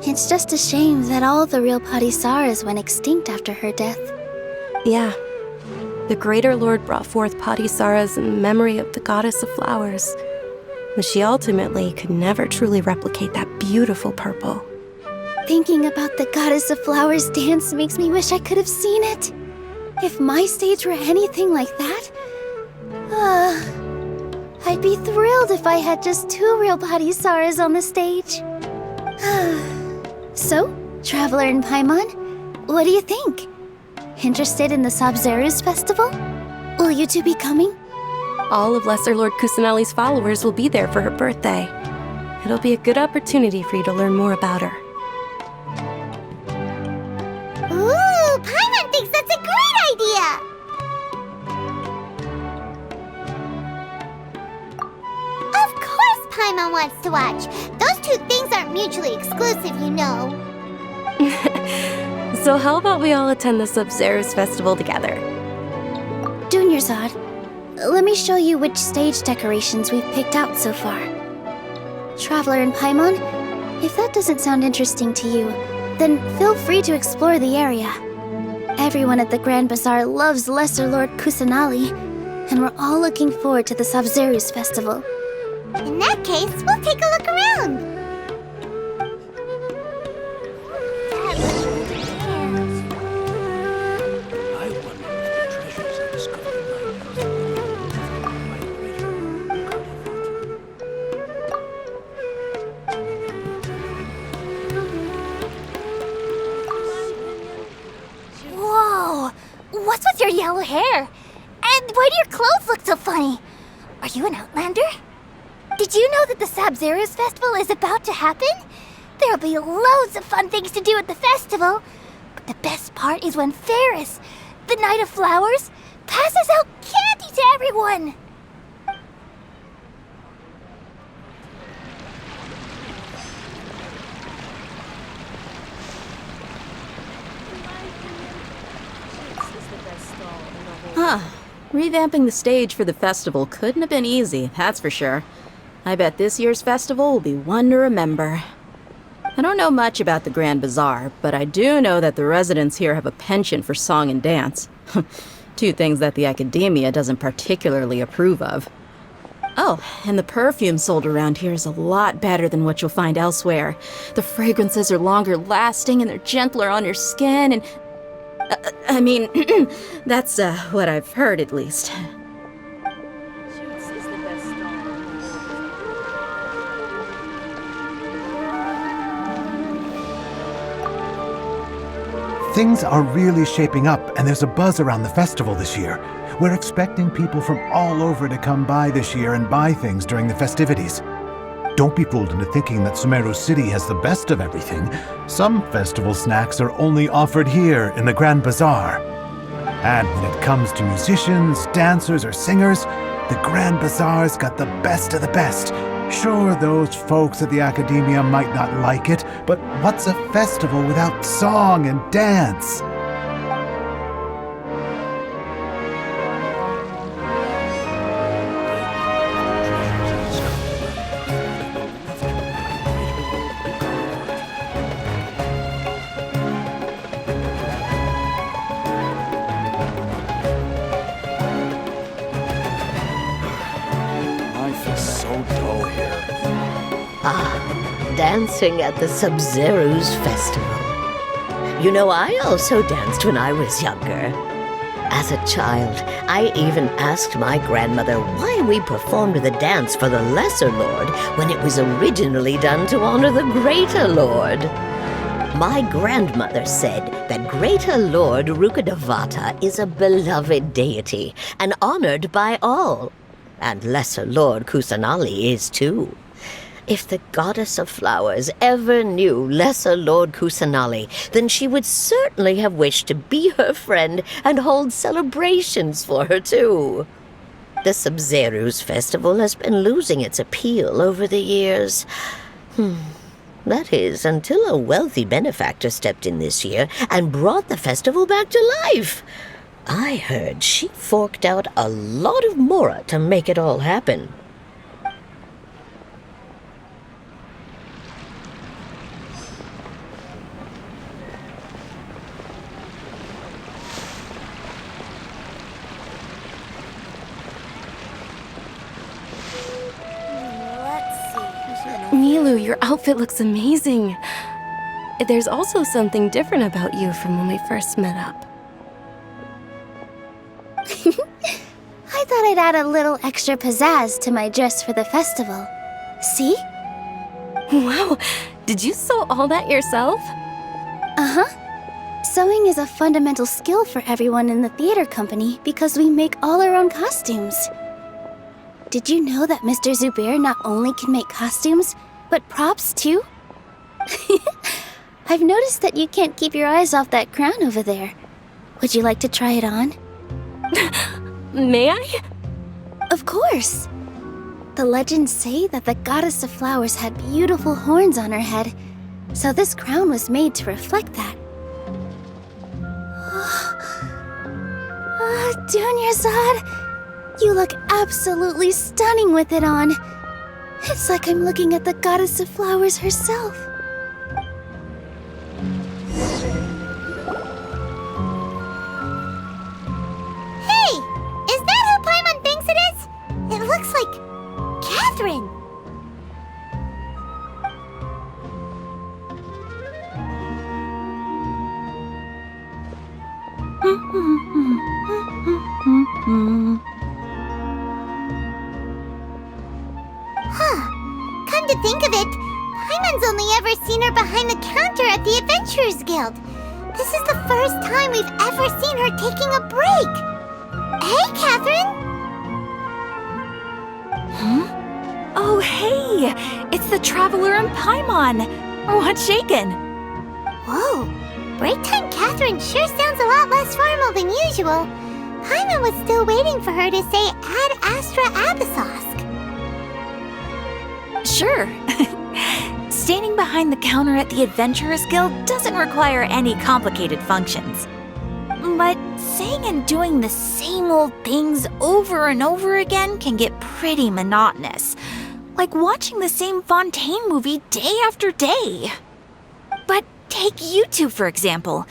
It's just a shame that all the real Patisaras went extinct after her death. Yeah. The Greater Lord brought forth Patisaras in memory of the goddess of flowers, but she ultimately could never truly replicate that beautiful purple. Thinking about the goddess of flowers dance makes me wish I could have seen it. If my stage were anything like that, I'd be thrilled if I had just 2 real Patisaras on the stage. So, Traveler and Paimon, what do you think? Interested in the Sabzeruz festival? Will you two be coming? All of Lesser Lord Kusanali's followers will be there for her birthday. It'll be a good opportunity for you to learn more about her. Ooh, Paimon thinks that's a great idea! Of course Paimon wants to watch. Those 2 things aren't mutually exclusive, you know. So how about we all attend the Sabzeruz festival together? Dunyarzad, let me show you which stage decorations we've picked out so far. Traveler and Paimon, if that doesn't sound interesting to you, then feel free to explore the area. Everyone at the Grand Bazaar loves Lesser Lord Kusanali, and we're all looking forward to the Sabzeruz festival. In that case, we'll take a look around. What's with your yellow hair? And why do your clothes look so funny? Are you an outlander? Did you know that the Sabzeruz festival is about to happen? There'll be loads of fun things to do at the festival. But the best part is when Ferris, the Knight of Flowers, passes out candy to everyone. Huh. Revamping the stage for the festival couldn't have been easy, that's for sure. I bet this year's festival will be one to remember. I don't know much about the Grand Bazaar, but I do know that the residents here have a penchant for song and dance. 2 things that the academia doesn't particularly approve of. Oh, and the perfume sold around here is a lot better than what you'll find elsewhere. The fragrances are longer lasting and they're gentler on your skin and... I mean, that's what I've heard at least. Things are really shaping up, and there's a buzz around the festival this year. We're expecting people from all over to come by this year and buy things during the festivities. Don't be fooled into thinking that Sumeru City has the best of everything. Some festival snacks are only offered here in the Grand Bazaar. And when it comes to musicians, dancers, or singers, the Grand Bazaar's got the best of the best. Sure, those folks at the academia might not like it, but what's a festival without song and dance? Dancing at the Sabzeruz festival. You know, I also danced when I was younger. As a child, I even asked my grandmother why we performed the dance for the Lesser Lord when it was originally done to honor the Greater Lord. My grandmother said that Greater Lord Rukkhadevata is a beloved deity and honored by all. And Lesser Lord Kusanali is too. If the goddess of flowers ever knew Lesser Lord Kusanali, then she would certainly have wished to be her friend and hold celebrations for her, too. The Subzeru's festival has been losing its appeal over the years. That is, until a wealthy benefactor stepped in this year and brought the festival back to life. I heard she forked out a lot of mora to make it all happen. Milu, your outfit looks amazing. There's also something different about you from when we first met up. I thought I'd add a little extra pizzazz to my dress for the festival. See? Wow, did you sew all that yourself? Uh-huh. Sewing is a fundamental skill for everyone in the theater company because we make all our own costumes. Did you know that Mr. Zubair not only can make costumes, but props too? I've noticed that you can't keep your eyes off that crown over there. Would you like to try it on? May I? Of course. The legends say that the goddess of flowers had beautiful horns on her head, so this crown was made to reflect that. Dunyarzad, you look absolutely stunning with it on. It's like I'm looking at the goddess of flowers herself. Hey! Is that who Paimon thinks it is? It looks like Catherine. Come to think of it, Paimon's only ever seen her behind the counter at the Adventurers Guild. This is the first time we've ever seen her taking a break. Hey, Catherine! Oh, hey! It's the Traveler and Paimon! What's shaken? Whoa! Break time Catherine sure sounds a lot less formal than usual. Paimon was still waiting for her to say Ad Astra Abyssosk. Sure. Standing behind the counter at the Adventurers Guild doesn't require any complicated functions. But saying and doing the same old things over and over again can get pretty monotonous. Like watching the same Fontaine movie day after day. But take you two, for example.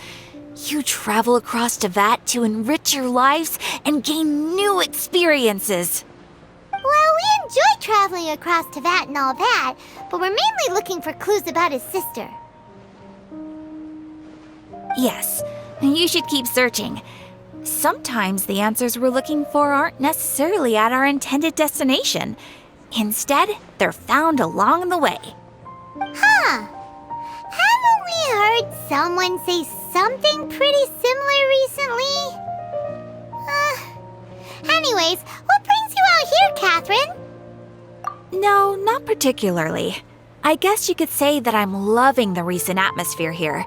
You travel across Tevat to enrich your lives and gain new experiences. Well, we enjoy traveling across Tevat and all that, but we're mainly looking for clues about his sister. Yes, you should keep searching. Sometimes the answers we're looking for aren't necessarily at our intended destination. Instead, they're found along the way. Huh. Haven't we heard someone say something pretty similar recently? Anyways, what brings you out here, Catherine? No, not particularly. I guess you could say that I'm loving the recent atmosphere here.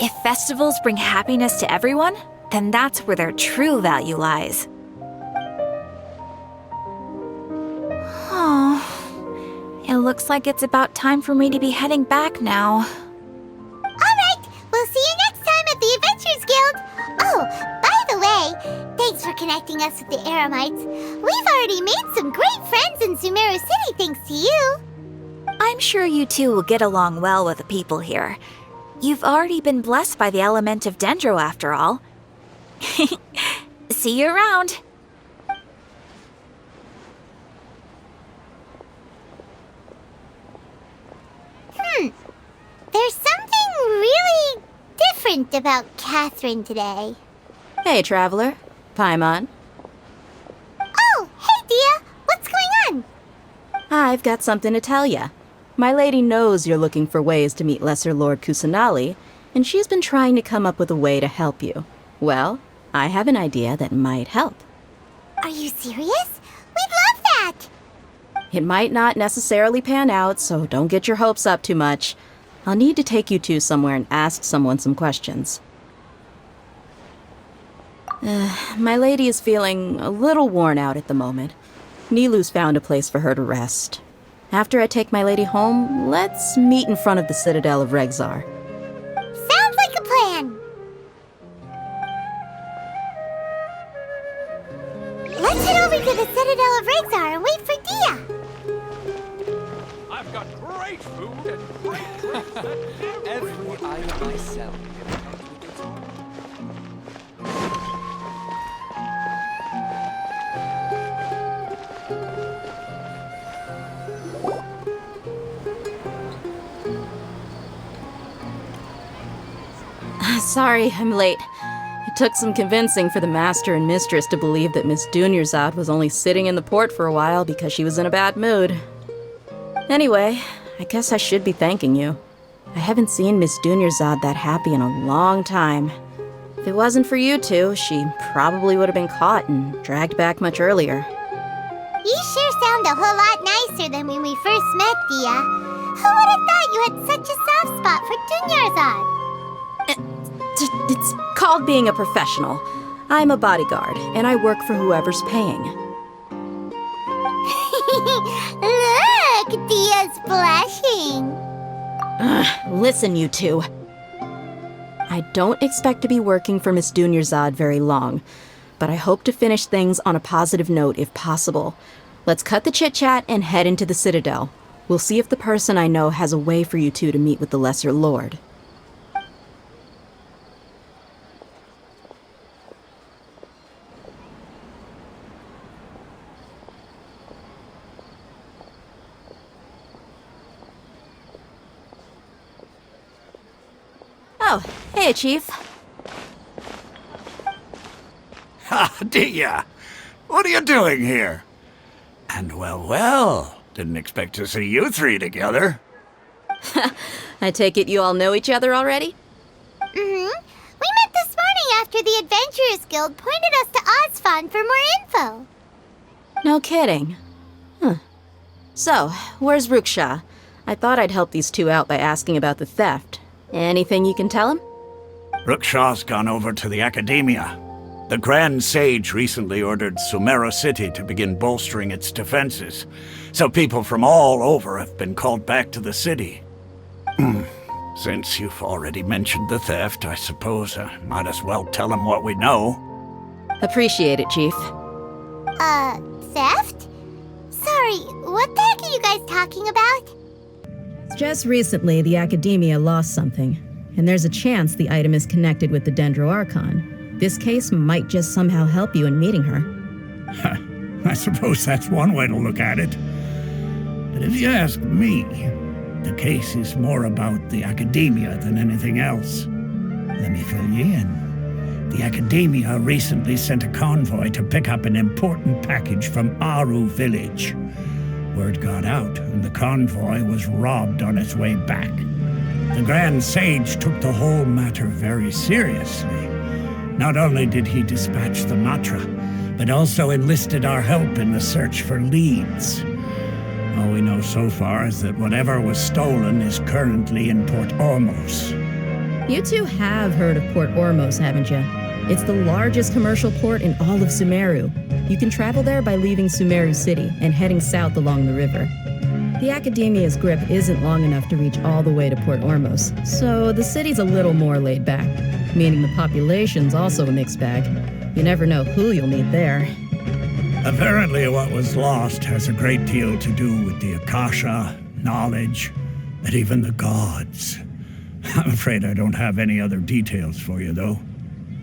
If festivals bring happiness to everyone, then that's where their true value lies. Oh, it looks like it's about time for me to be heading back now. Alright, we'll see you next time at the Adventurers Guild. Oh, by the way, thanks for connecting us with the Eremites. We've already made some great friends in Sumeru City thanks to you. I'm sure you two will get along well with the people here. You've already been blessed by the element of Dendro after all. See you around. There's something really different about Catherine today. Hey, Traveler. Paimon. Oh, hey, Dia. What's going on? I've got something to tell ya. My lady knows you're looking for ways to meet Lesser Lord Kusanali, and she's been trying to come up with a way to help you. Well, I have an idea that might help. Are you serious? We'd love that! It might not necessarily pan out, so don't get your hopes up too much. I'll need to take you two somewhere and ask someone some questions. My lady is feeling a little worn out at the moment. Nilu's found a place for her to rest. After I take my lady home, let's meet in front of the Citadel of Regzar. Sounds like a plan. Let's head over to the Citadel of Regzar and wait for Dia. I've got great food and great drinks that every item I sell comes with its own. Sorry, I'm late. It took some convincing for the master and mistress to believe that Miss Dunyarzad was only sitting in the port for a while because she was in a bad mood. Anyway, I guess I should be thanking you. I haven't seen Miss Dunyarzad that happy in a long time. If it wasn't for you two, she probably would have been caught and dragged back much earlier. You sure sound a whole lot nicer than when we first met, Dia. Who would have thought you had such a soft spot for Dunyarzad? It's called being a professional. I'm a bodyguard, and I work for whoever's paying. Look, Dia's blushing. Listen, you two. I don't expect to be working for Miss Dunyarzad very long, but I hope to finish things on a positive note if possible. Let's cut the chit-chat and head into the Citadel. We'll see if the person I know has a way for you two to meet with the Lesser Lord. Oh, hey, Chief. Ha, Dia! What are you doing here? And well, didn't expect to see you three together. I take it you all know each other already? Mm-hmm. We met this morning after the Adventurers Guild pointed us to Ozfon for more info. No kidding. Huh. So, where's Ruksha? I thought I'd help these two out by asking about the theft. Anything you can tell him? Ruksha's gone over to the Academia. The Grand Sage recently ordered Sumeru City to begin bolstering its defenses, so people from all over have been called back to the city. Since you've already mentioned the theft, I suppose I might as well tell him what we know. Appreciate it, Chief. Theft? Sorry, what the heck are you guys talking about? Just recently, the Academia lost something, and there's a chance the item is connected with the Dendro Archon. This case might just somehow help you in meeting her. I suppose that's one way to look at it. But if you ask me, the case is more about the Academia than anything else. Let me fill you in. The Academia recently sent a convoy to pick up an important package from Aru village. Word got out, and the convoy was robbed on its way back. The Grand Sage took the whole matter very seriously. Not only did he dispatch the Matra, but also enlisted our help in the search for leads. All we know so far is that whatever was stolen is currently in Port Ormos. You two have heard of Port Ormos, haven't you? It's the largest commercial port in all of Sumeru. You can travel there by leaving Sumeru City and heading south along the river. The Academia's grip isn't long enough to reach all the way to Port Ormos, so the city's a little more laid back, meaning the population's also a mixed bag. You never know who you'll meet there. Apparently what was lost has a great deal to do with the Akasha, knowledge, and even the gods. I'm afraid I don't have any other details for you, though.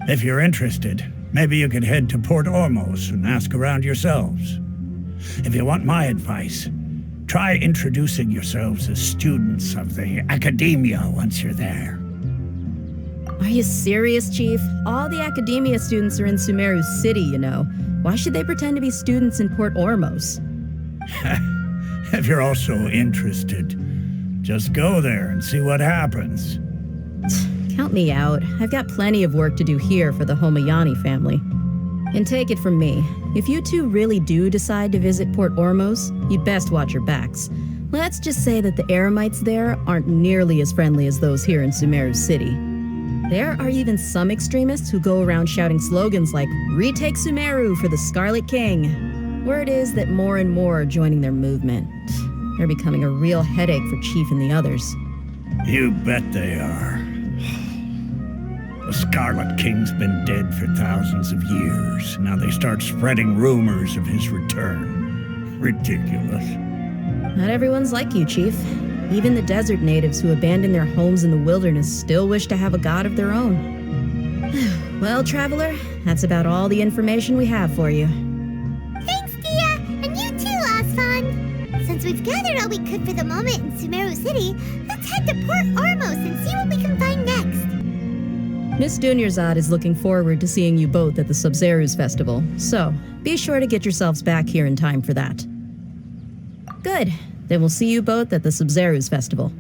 If you're interested, maybe you could head to Port Ormos and ask around yourselves. If you want my advice, try introducing yourselves as students of the Academia once you're there. Are you serious, Chief? All the Academia students are in Sumeru City, you know. Why should they pretend to be students in Port Ormos? If you're also interested, just go there and see what happens. Count me out. I've got plenty of work to do here for the Homayani family. And take it from me, if you two really do decide to visit Port Ormos, you'd best watch your backs. Let's just say that the Eremites there aren't nearly as friendly as those here in Sumeru City. There are even some extremists who go around shouting slogans like, "Retake Sumeru for the Scarlet King." Word is that more and more are joining their movement. They're becoming a real headache for Chief and the others. You bet they are. The Scarlet King's been dead for thousands of years. Now they start spreading rumors of his return. Ridiculous. Not everyone's like you, Chief. Even the desert natives who abandoned their homes in the wilderness still wish to have a god of their own. Well, Traveler, that's about all the information we have for you. Thanks, Dia, and you too, Asfan. Since we've gathered all we could for the moment in Sumeru City, let's head to Port Ormos and see what we can find next. Miss Dunyarzad is looking forward to seeing you both at the Subzerus Festival, so be sure to get yourselves back here in time for that. Good. Then we'll see you both at the Subzerus Festival.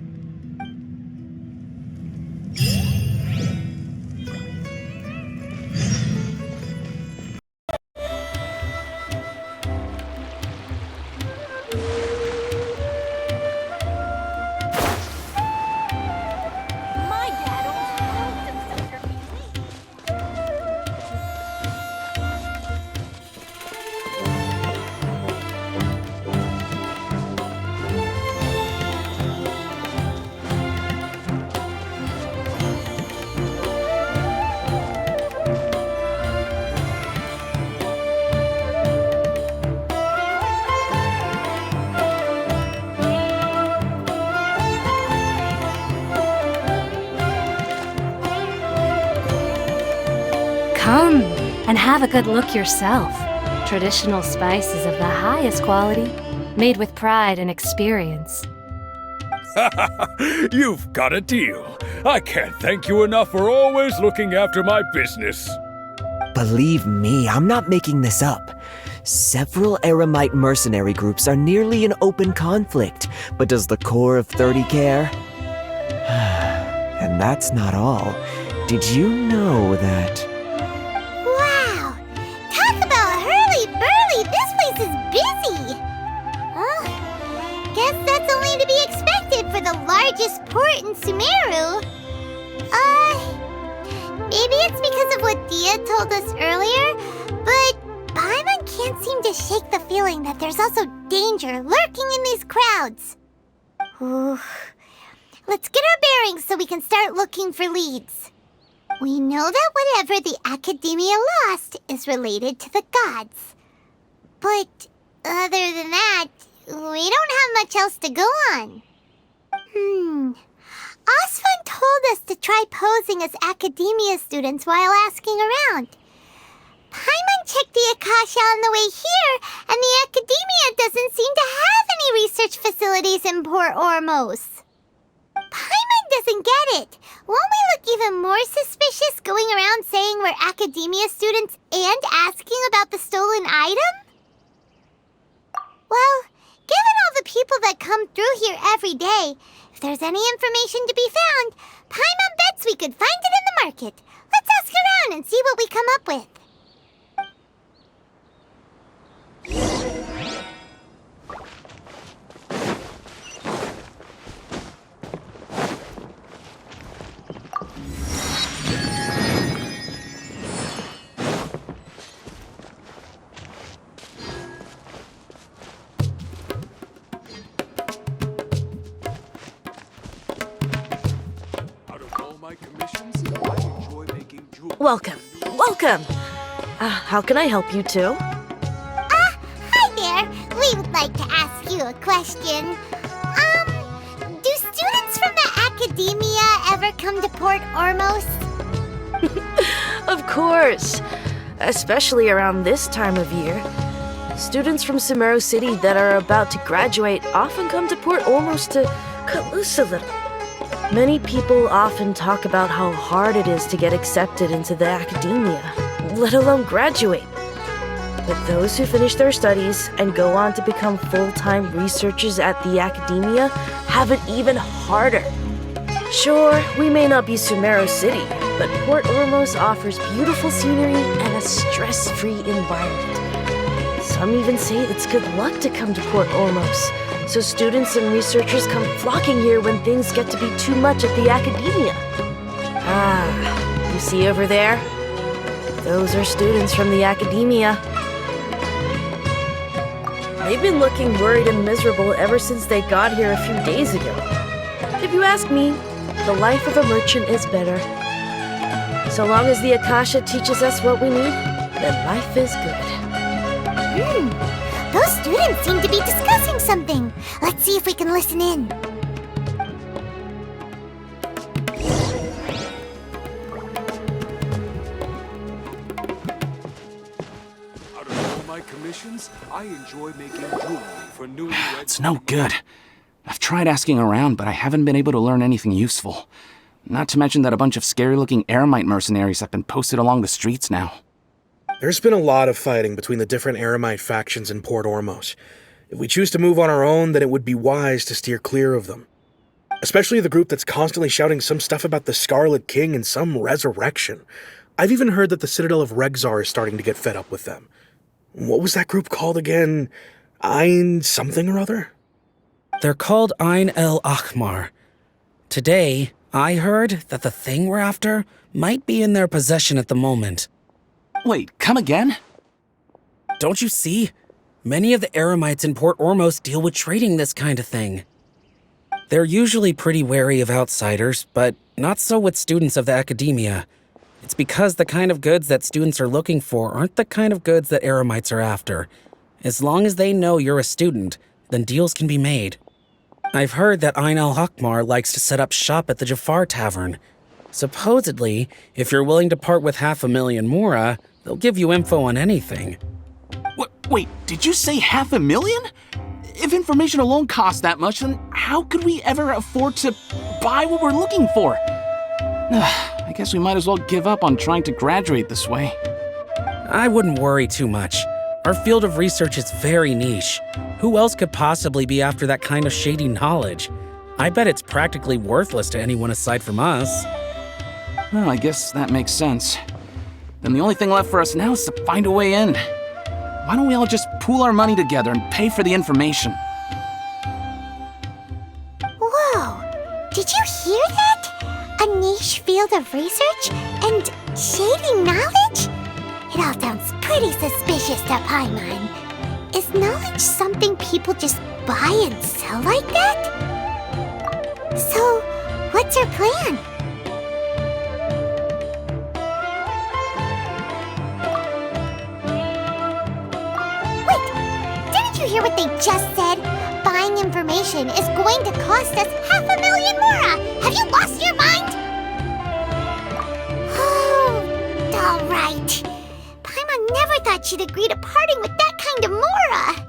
Come and have a good look yourself. Traditional spices of the highest quality, made with pride and experience. You've got a deal. I can't thank you enough for always looking after my business. Believe me, I'm not making this up. Several Eremite mercenary groups are nearly in open conflict, but does the core of 30 care? And that's not all. Did you know that... Wow! Talk about hurly-burly! This place is busy! Guess that's only to be expected for the largest port in Sumeru. Maybe it's because of what Dia told us earlier, but Paimon can't seem to shake the feeling that there's also danger lurking in these crowds. Ooh. Let's get our bearings so we can start looking for leads. We know that whatever the Academia lost is related to the gods. But other than that, we don't have much else to go on. Asfan told us to try posing as Academia students while asking around. Paimon checked the Akasha on the way here, and the Academia doesn't seem to have any research facilities in Port Ormos. Paimon doesn't get it. Won't we look even more suspicious going around saying we're Academia students and asking about the stolen item? Well, given all the people that come through here every day, if there's any information to be found, Paimon bets we could find it in the market. Let's ask around and see what we come up with. Welcome. Welcome. How can I help you two? Hi there. We would like to ask you a question. Do students from the Academia ever come to Port Ormos? Of course. Especially around this time of year. Students from Sumeru City that are about to graduate often come to Port Ormos to cut loose a little. Many people often talk about how hard it is to get accepted into the Academia, let alone graduate. But those who finish their studies and go on to become full-time researchers at the Academia have it even harder. Sure, we may not be Sumeru City, but Port Ormos offers beautiful scenery and a stress-free environment. Some even say it's good luck to come to Port Ormos, so students and researchers come flocking here when things get to be too much at the academia. Ah, you see over there? Those are students from the academia. They've been looking worried and miserable ever since they got here a few days ago. If you ask me, the life of a merchant is better. So long as the Akasha teaches us what we need, then life is good. Those students seem to be discussing something. Let's see if we can listen in. Out of all my commissions, I enjoy making jewelry for newlyweds. It's no good. I've tried asking around, but I haven't been able to learn anything useful. Not to mention that a bunch of scary-looking Eremite mercenaries have been posted along the streets now. There's been a lot of fighting between the different Eremite factions in Port Ormos. If we choose to move on our own, then it would be wise to steer clear of them. Especially the group that's constantly shouting some stuff about the Scarlet King and some resurrection. I've even heard that the Citadel of Regzar is starting to get fed up with them. What was that group called again? Ein something or other? They're called Ein El Akhmar. Today, I heard that the thing we're after might be in their possession at the moment. Wait, come again? Don't you see? Many of the Eremites in Port Ormos deal with trading this kind of thing. They're usually pretty wary of outsiders, but not so with students of the academia. It's because the kind of goods that students are looking for aren't the kind of goods that Eremites are after. As long as they know you're a student, then deals can be made. I've heard that Ein al-Hakmar likes to set up shop at the Jafar Tavern. Supposedly, if you're willing to part with 500,000 Mora, they'll give you info on anything. Wait, did you say 500,000? If information alone costs that much, then how could we ever afford to buy what we're looking for? I guess we might as well give up on trying to graduate this way. I wouldn't worry too much. Our field of research is very niche. Who else could possibly be after that kind of shady knowledge? I bet it's practically worthless to anyone aside from us. Well, I guess that makes sense. Then the only thing left for us now is to find a way in. Why don't we all just pool our money together and pay for the information? Whoa! Did you hear that? A niche field of research and shady knowledge? It all sounds pretty suspicious to Paimon. Is knowledge something people just buy and sell like that? So, what's our plan? Wait, didn't you hear what they just said? Buying information is going to cost us 500,000 Mora! Have you lost your mind? Oh, all right. Paimon never thought she'd agree to parting with that kind of Mora.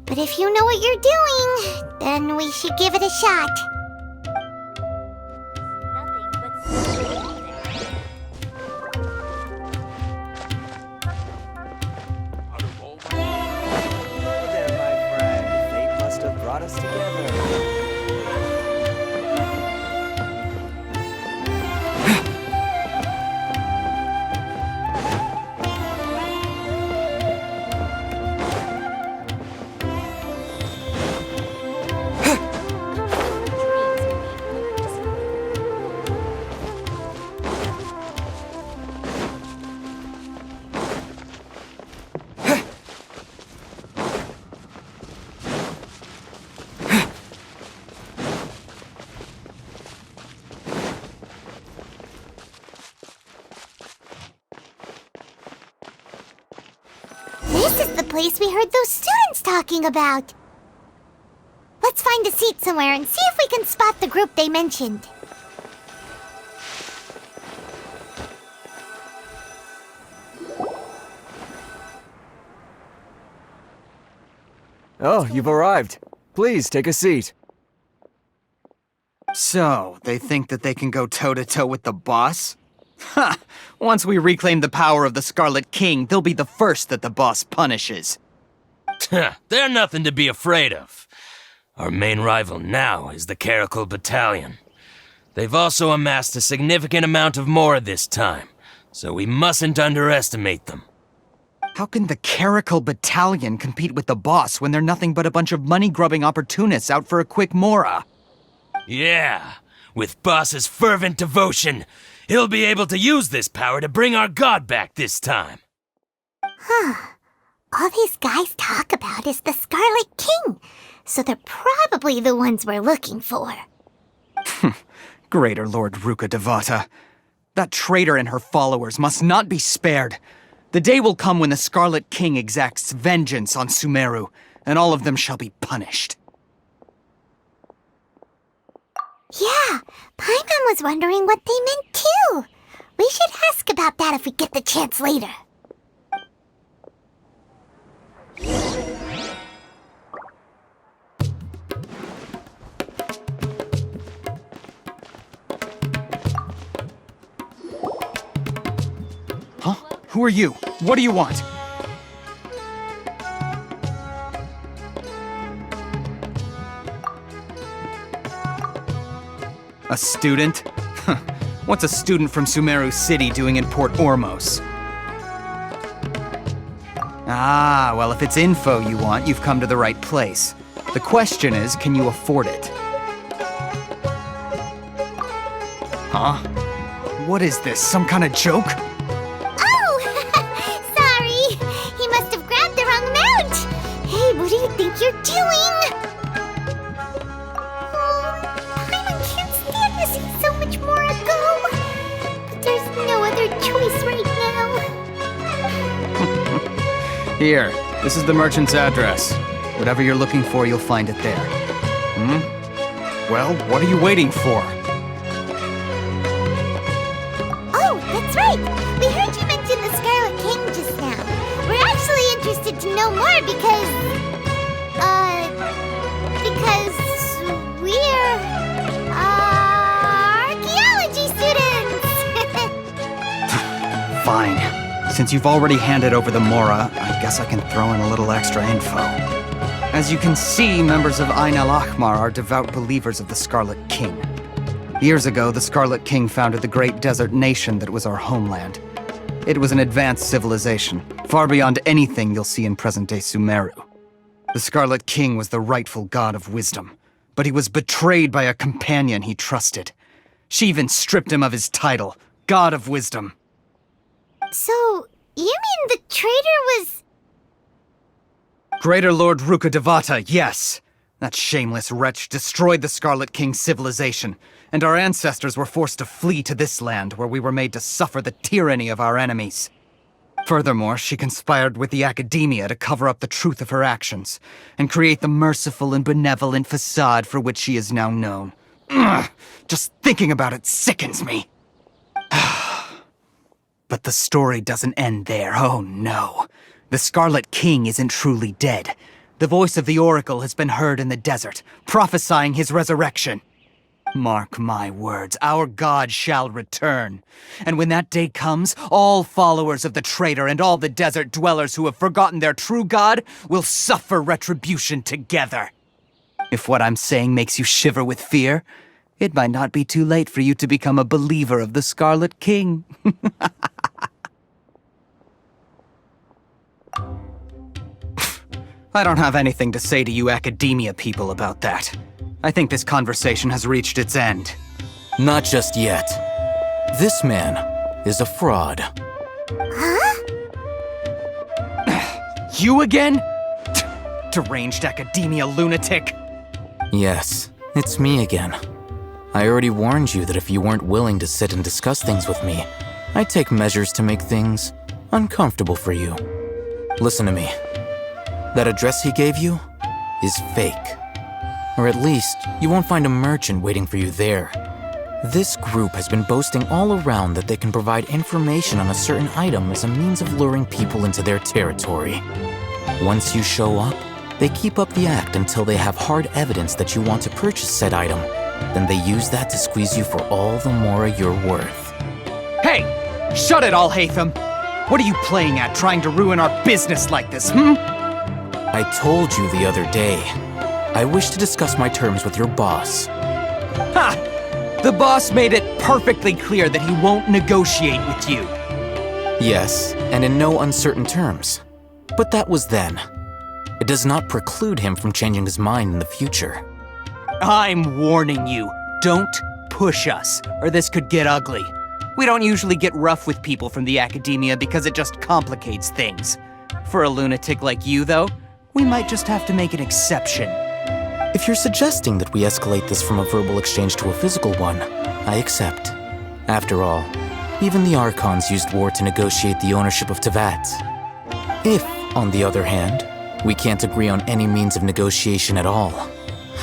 But if you know what you're doing, then we should give it a shot. There, my friend. Fate must have brought us together. This is the place we heard those students talking about. Let's find a seat somewhere and see if we can spot the group they mentioned. Oh, you've arrived. Please, take a seat. So, they think that they can go toe-to-toe with the boss? Ha! Once we reclaim the power of the Scarlet King, they'll be the first that the boss punishes. They're nothing to be afraid of. Our main rival now is the Caracal Battalion. They've also amassed a significant amount of Mora this time, so we mustn't underestimate them. How can the Caracal Battalion compete with the boss when they're nothing but a bunch of money-grubbing opportunists out for a quick Mora? Yeah, with Boss's fervent devotion, he'll be able to use this power to bring our god back this time. All these guys talk about is the Scarlet King, so they're probably the ones we're looking for. Greater Lord Ruka Devata. That traitor and her followers must not be spared. The day will come when the Scarlet King exacts vengeance on Sumeru, and all of them shall be punished. Yeah, Paimon was wondering what they meant too. We should ask about that if we get the chance later. Huh? Who are you? What do you want? A student? What's a student from Sumeru City doing in Port Ormos? Ah, well, if it's info you want, you've come to the right place. The question is, can you afford it? Huh? What is this, some kind of joke? Oh! Sorry! He must have grabbed the wrong amount! Hey, what do you think you're doing? Paimon can't stand to see so much more go. But there's no other choice right now. Here, this is the merchant's address. Whatever you're looking for, you'll find it there. Well, what are you waiting for? Oh, that's right! We heard you mention the Scarlet King just now. We're actually interested to know more because we're, archaeology students! Fine. Since you've already handed over the Mora, I guess I can throw in a little extra info. As you can see, members of Ain al-Ahmar are devout believers of the Scarlet King. Years ago, the Scarlet King founded the great desert nation that was our homeland. It was an advanced civilization, far beyond anything you'll see in present-day Sumeru. The Scarlet King was the rightful god of wisdom, but he was betrayed by a companion he trusted. She even stripped him of his title, God of Wisdom. So, you mean the traitor was... Greater Lord Ruka Devata, yes! That shameless wretch destroyed the Scarlet King's civilization, and our ancestors were forced to flee to this land where we were made to suffer the tyranny of our enemies. Furthermore, she conspired with the academia to cover up the truth of her actions, and create the merciful and benevolent facade for which she is now known. Ugh, just thinking about it sickens me! But the story doesn't end there, oh no. The Scarlet King isn't truly dead. The voice of the Oracle has been heard in the desert, prophesying his resurrection. Mark my words, our god shall return. And when that day comes, all followers of the traitor and all the desert dwellers who have forgotten their true god will suffer retribution together. If what I'm saying makes you shiver with fear, it might not be too late for you to become a believer of the Scarlet King. I don't have anything to say to you academia people about that. I think this conversation has reached its end. Not just yet. This man is a fraud. Huh? You again? Deranged academia lunatic. Yes, it's me again. I already warned you that if you weren't willing to sit and discuss things with me, I'd take measures to make things uncomfortable for you. Listen to me. That address he gave you is fake. Or at least, you won't find a merchant waiting for you there. This group has been boasting all around that they can provide information on a certain item as a means of luring people into their territory. Once you show up, they keep up the act until they have hard evidence that you want to purchase said item. Then they use that to squeeze you for all the Mora you're worth. Hey! Shut it, Alhaitham! What are you playing at, trying to ruin our business like this, I told you the other day. I wish to discuss my terms with your boss. Ha! The boss made it perfectly clear that he won't negotiate with you. Yes, and in no uncertain terms. But that was then. It does not preclude him from changing his mind in the future. I'm warning you, don't push us, or this could get ugly. We don't usually get rough with people from the academia because it just complicates things. For a lunatic like you, though, we might just have to make an exception. If you're suggesting that we escalate this from a verbal exchange to a physical one, I accept. After all, even the Archons used war to negotiate the ownership of Teyvat. If, on the other hand, we can't agree on any means of negotiation at all,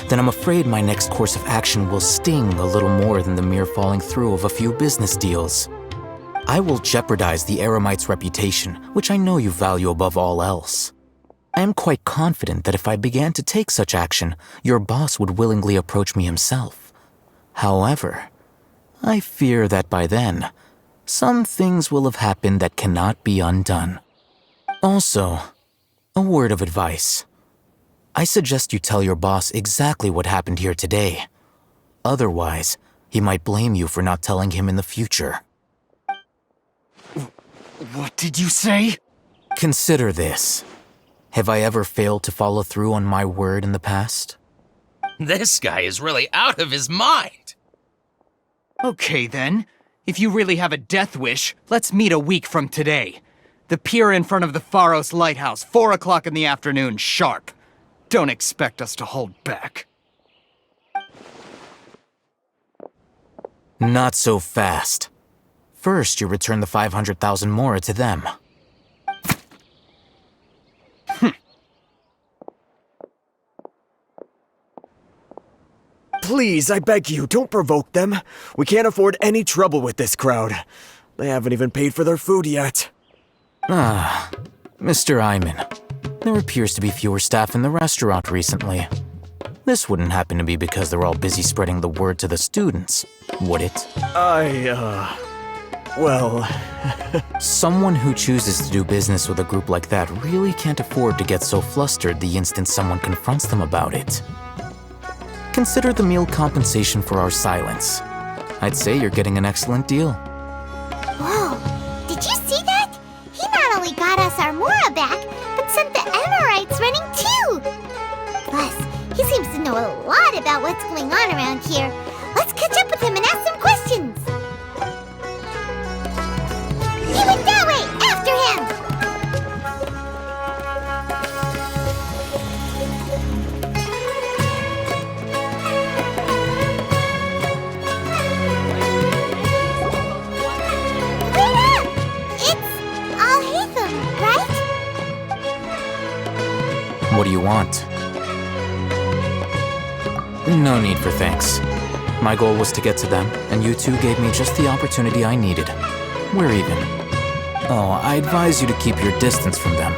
then I'm afraid my next course of action will sting a little more than the mere falling through of a few business deals. I will jeopardize the Eremite's reputation, which I know you value above all else. I am quite confident that if I began to take such action, your boss would willingly approach me himself. However, I fear that by then, some things will have happened that cannot be undone. Also, a word of advice. I suggest you tell your boss exactly what happened here today. Otherwise, he might blame you for not telling him in the future. What did you say? Consider this. Have I ever failed to follow through on my word in the past? This guy is really out of his mind. Okay then. If you really have a death wish, let's meet a week from today. The pier in front of the Pharos Lighthouse, 4 o'clock in the afternoon, sharp. Don't expect us to hold back. Not so fast. First, you return the 500,000 mora to them. Please, I beg you, don't provoke them. We can't afford any trouble with this crowd. They haven't even paid for their food yet. Ah, Mr. Iman. There appears to be fewer staff in the restaurant recently. This wouldn't happen to be because they're all busy spreading the word to the students, would it? Well... Someone who chooses to do business with a group like that really can't afford to get so flustered the instant someone confronts them about it. Consider the meal compensation for our silence. I'd say you're getting an excellent deal. Whoa, did you see that? He not only got us our mora back, but sent the Amorites running too! Plus, he seems to know a lot about what's going on around here. Let's catch up with him and ask some questions! He went that way! After him! Wait up! It's Alhaitham, right? What do you want? No need for thanks. My goal was to get to them, and you two gave me just the opportunity I needed. We're even. Oh, I advise you to keep your distance from them.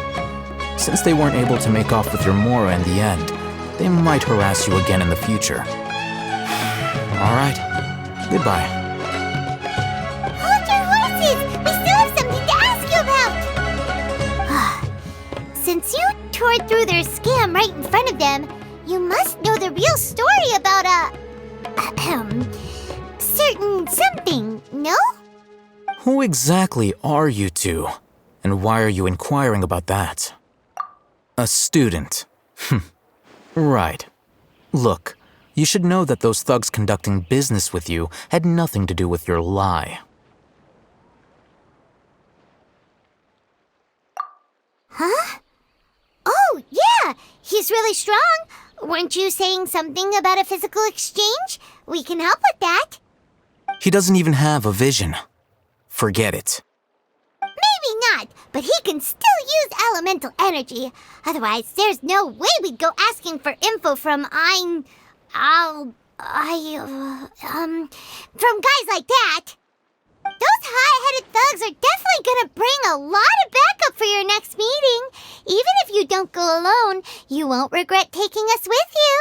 Since they weren't able to make off with your mora in the end, they might harass you again in the future. All right. Goodbye. Hold your horses! We still have something to ask you about! Since you tore through their scam right in front of them, you must know the real story about certain something, no? Who exactly are you two? And why are you inquiring about that? A student. Right. Look, you should know that those thugs conducting business with you had nothing to do with your lie. Huh? Oh, yeah! He's really strong! Weren't you saying something about a physical exchange? We can help with that. He doesn't even have a vision. Forget it. Maybe not, but he can still use elemental energy. Otherwise, there's no way we'd go asking for info from from guys like that. Those hot-headed thugs are definitely gonna bring a lot of backup for your next meeting. Even if you don't go alone, you won't regret taking us with you.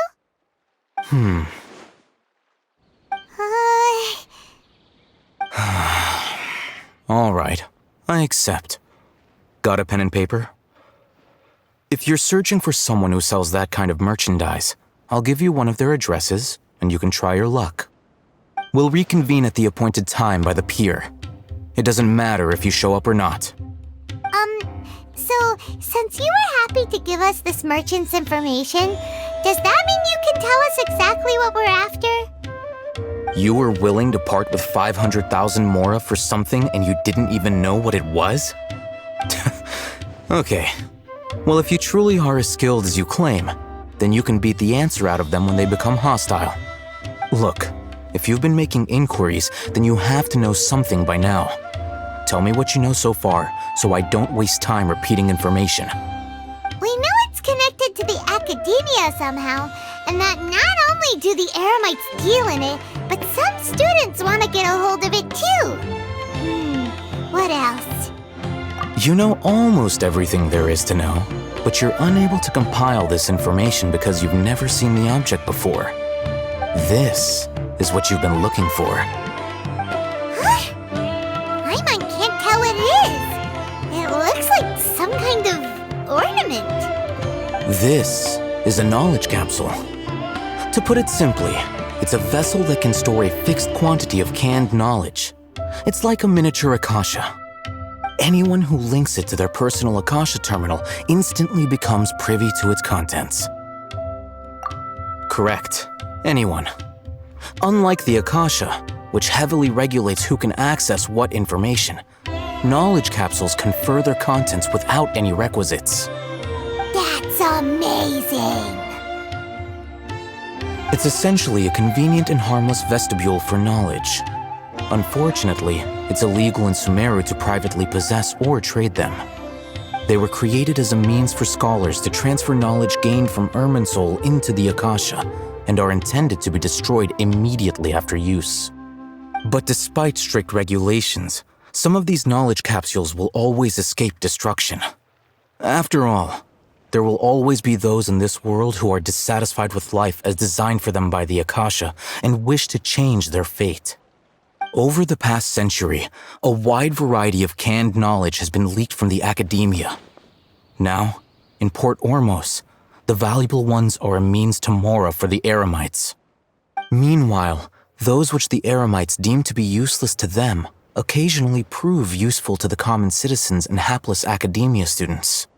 All right, I accept. Got a pen and paper? If you're searching for someone who sells that kind of merchandise, I'll give you one of their addresses, and you can try your luck. We'll reconvene at the appointed time by the pier. It doesn't matter if you show up or not. So, since you were happy to give us this merchant's information, does that mean you can tell us exactly what we're after? You were willing to part with 500,000 mora for something and you didn't even know what it was? Okay. Well, if you truly are as skilled as you claim, then you can beat the answer out of them when they become hostile. Look, if you've been making inquiries, then you have to know something by now. Tell me what you know so far, so I don't waste time repeating information. We know it's connected to the academia somehow, and that not only do the Eremites deal in it, but some students want to get a hold of it too. What else? You know almost everything there is to know, but you're unable to compile this information because you've never seen the object before. This is what you've been looking for. Paimon can't tell what it is. It looks like some kind of ornament. This is a knowledge capsule. To put it simply, it's a vessel that can store a fixed quantity of canned knowledge. It's like a miniature Akasha. Anyone who links it to their personal Akasha terminal instantly becomes privy to its contents. Correct. Anyone. Unlike the Akasha, which heavily regulates who can access what information, knowledge capsules confer their contents without any requisites. That's amazing! It's essentially a convenient and harmless vestibule for knowledge. Unfortunately, it's illegal in Sumeru to privately possess or trade them. They were created as a means for scholars to transfer knowledge gained from Irminsul into the Akasha, and are intended to be destroyed immediately after use. But despite strict regulations, some of these knowledge capsules will always escape destruction. After all, there will always be those in this world who are dissatisfied with life as designed for them by the Akasha and wish to change their fate. Over the past century, a wide variety of canned knowledge has been leaked from the academia. Now, in Port Ormos, the valuable ones are a means to mora for the Eremites. Meanwhile, those which the Eremites deem to be useless to them occasionally prove useful to the common citizens and hapless academia students.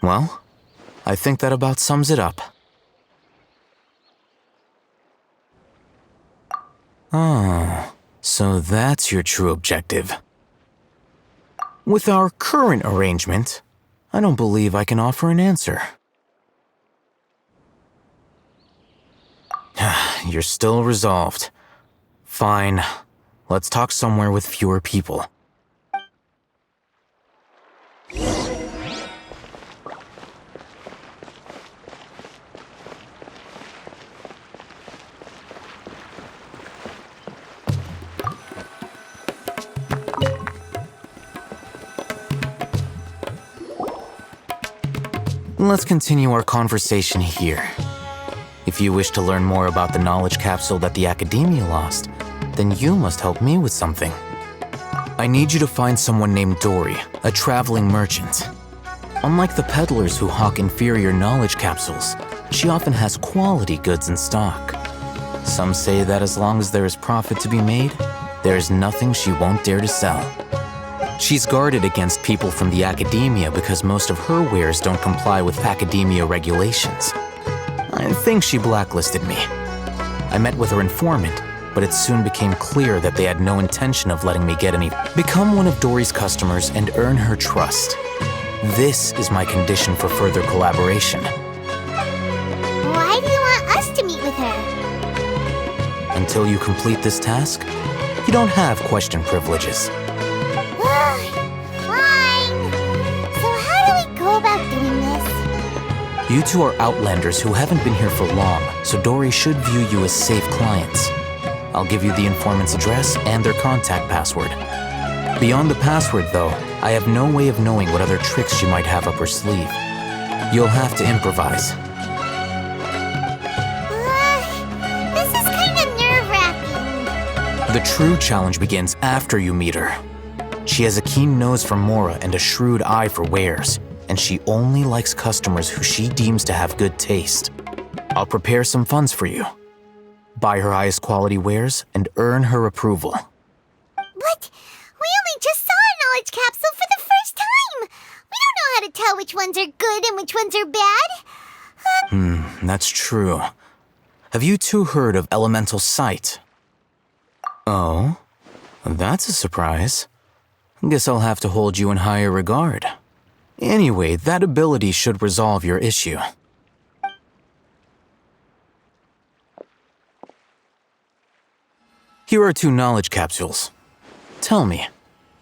Well, I think that about sums it up. Oh, so that's your true objective. With our current arrangement, I don't believe I can offer an answer. You're still resolved. Fine. Let's talk somewhere with fewer people. Let's continue our conversation here. If you wish to learn more about the knowledge capsule that the Academia lost, then you must help me with something. I need you to find someone named Dory, a traveling merchant. Unlike the peddlers who hawk inferior knowledge capsules, she often has quality goods in stock. Some say that as long as there is profit to be made, there is nothing she won't dare to sell. She's guarded against people from the Academia because most of her wares don't comply with Academia regulations. I think she blacklisted me. I met with her informant, but it soon became clear that they had no intention of letting me get any. Become one of Dory's customers and earn her trust. This is my condition for further collaboration. Why do you want us to meet with her? Until you complete this task, you don't have question privileges. Fine. So how do we go about doing this? You two are outlanders who haven't been here for long, so Dory should view you as safe clients. I'll give you the informant's address and their contact password. Beyond the password, though, I have no way of knowing what other tricks she might have up her sleeve. You'll have to improvise. This is kind of nerve-wracking. The true challenge begins after you meet her. She has a keen nose for mora and a shrewd eye for wares, and she only likes customers who she deems to have good taste. I'll prepare some funds for you. buy her highest quality wares, and earn her approval. But we only just saw a knowledge capsule for the first time! We don't know how to tell which ones are good and which ones are bad. That's true. Have you two heard of elemental sight? Oh? That's a surprise. Guess I'll have to hold you in higher regard. Anyway, that ability should resolve your issue. Here are 2 knowledge capsules. Tell me,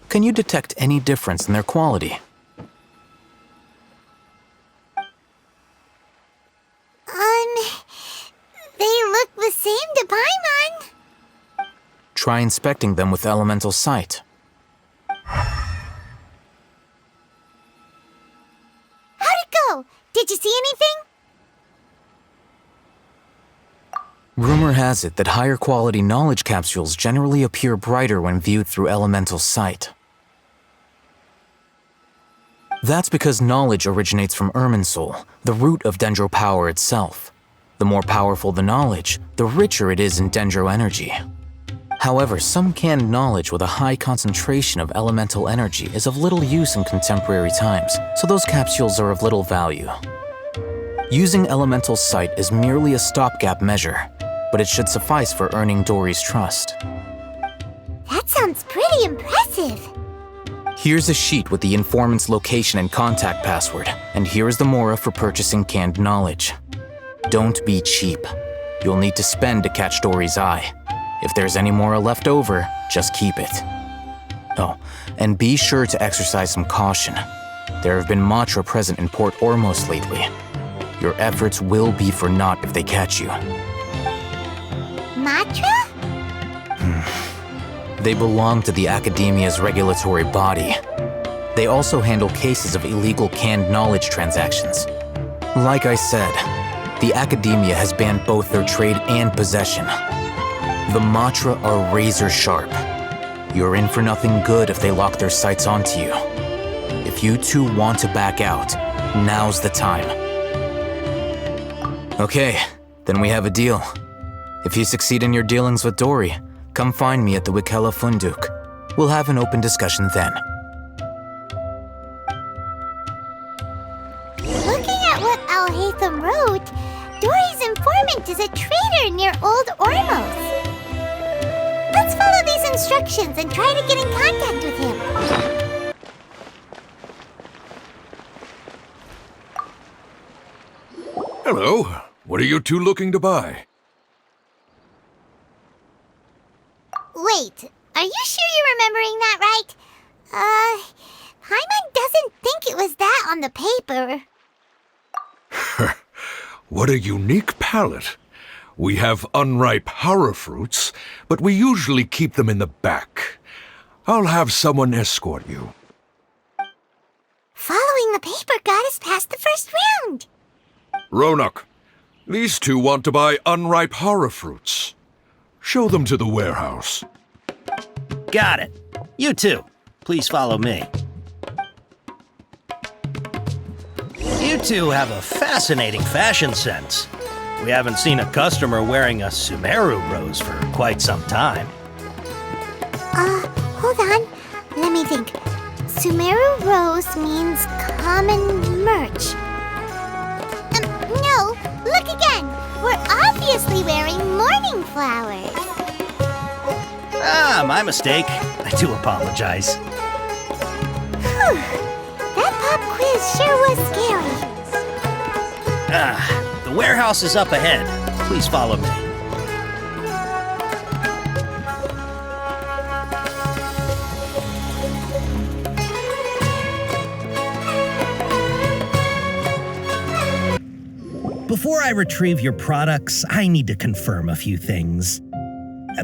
can you detect any difference in their quality? They look the same to Paimon. Try inspecting them with elemental sight. How'd it go? Did you see anything? Rumor has it that higher quality knowledge capsules generally appear brighter when viewed through elemental sight. That's because knowledge originates from Irminsul, the root of Dendro power itself. The more powerful the knowledge, the richer it is in Dendro energy. However, some canned knowledge with a high concentration of elemental energy is of little use in contemporary times, so those capsules are of little value. Using elemental sight is merely a stopgap measure, but it should suffice for earning Dory's trust. That sounds pretty impressive. Here's a sheet with the informant's location and contact password, and here is the Mora for purchasing canned knowledge. Don't be cheap. You'll need to spend to catch Dory's eye. If there's any Mora left over, just keep it. Oh, and be sure to exercise some caution. There have been Matra present in Port Ormos lately. Your efforts will be for naught if they catch you. Matra? They belong to the Academia's regulatory body. They also handle cases of illegal canned knowledge transactions. Like I said, the Academia has banned both their trade and possession. The Matra are razor sharp. You're in for nothing good if they lock their sights onto you. If you two want to back out, now's the time. Okay, then we have a deal. If you succeed in your dealings with Dory, come find me at the Wikela Funduk. We'll have an open discussion then. Looking at what Alhaitham wrote, Dory's informant is a traitor near Old Ormos. Let's follow these instructions and try to get in contact with him. Hello. What are you two looking to buy? Wait, are you sure you're remembering that right? Paimon doesn't think it was that on the paper. What a unique palate. We have unripe horror fruits, but we usually keep them in the back. I'll have someone escort you. Following the paper got us past the first round. Ronak, these two want to buy unripe horror fruits. Show them to the warehouse. Got it. You too. Please follow me. You two have a fascinating fashion sense. We haven't seen a customer wearing a Sumeru rose for quite some time. Hold on. Let me think. Sumeru rose means common merch. No, look again. We're obviously wearing morning flowers. Ah, my mistake. I do apologize. Whew. That pop quiz sure was scary. The warehouse is up ahead. Please follow me. Before I retrieve your products, I need to confirm a few things.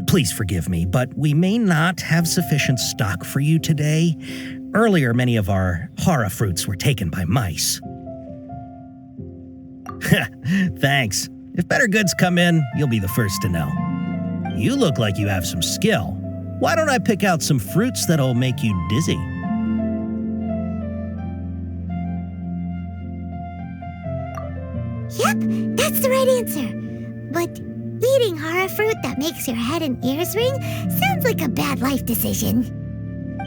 Please forgive me, but we may not have sufficient stock for you today. Earlier, many of our hara fruits were taken by mice. Thanks. If better goods come in, you'll be the first to know. You look like you have some skill. Why don't I pick out some fruits that'll make you dizzy? Yep, that's the right answer. But eating hara fruit that makes your head and ears ring sounds like a bad life decision.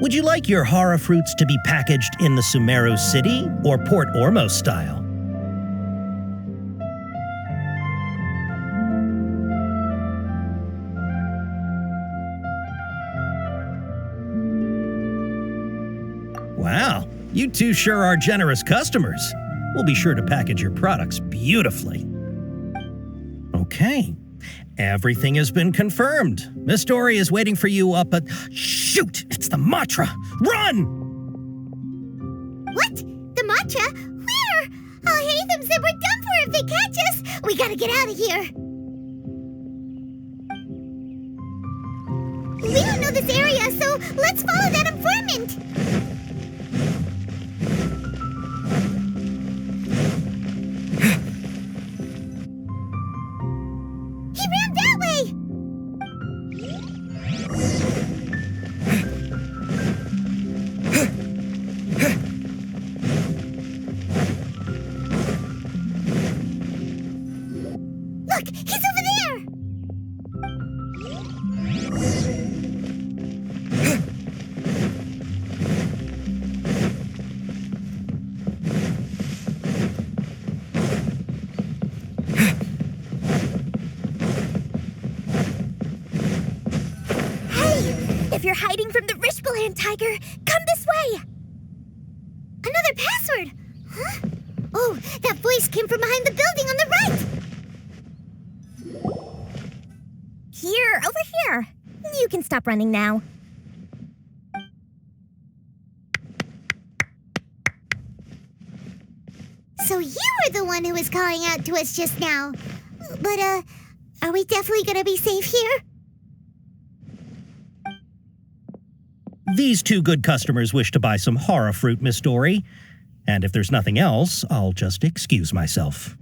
Would you like your horror fruits to be packaged in the Sumeru city or Port Ormos style? Wow, you two sure are generous customers. We'll be sure to package your products beautifully. Okay, everything has been confirmed. Miss Dory is waiting for you up at... Shoot! It's the Matra! Run! What? The Matra? Where? Alhaitham said we're done for if they catch us. We gotta get out of here. We don't know this area, so let's follow that informant. He ran that way! Look, he's over there! If you're hiding from the Rishbaland tiger, come this way! Another password! Huh? Oh, that voice came from behind the building on the right! Here, over here. You can stop running now. So you were the one who was calling out to us just now. But, are we definitely gonna be safe here? These two good customers wish to buy some horror fruit, Miss Dory. And if there's nothing else, I'll just excuse myself.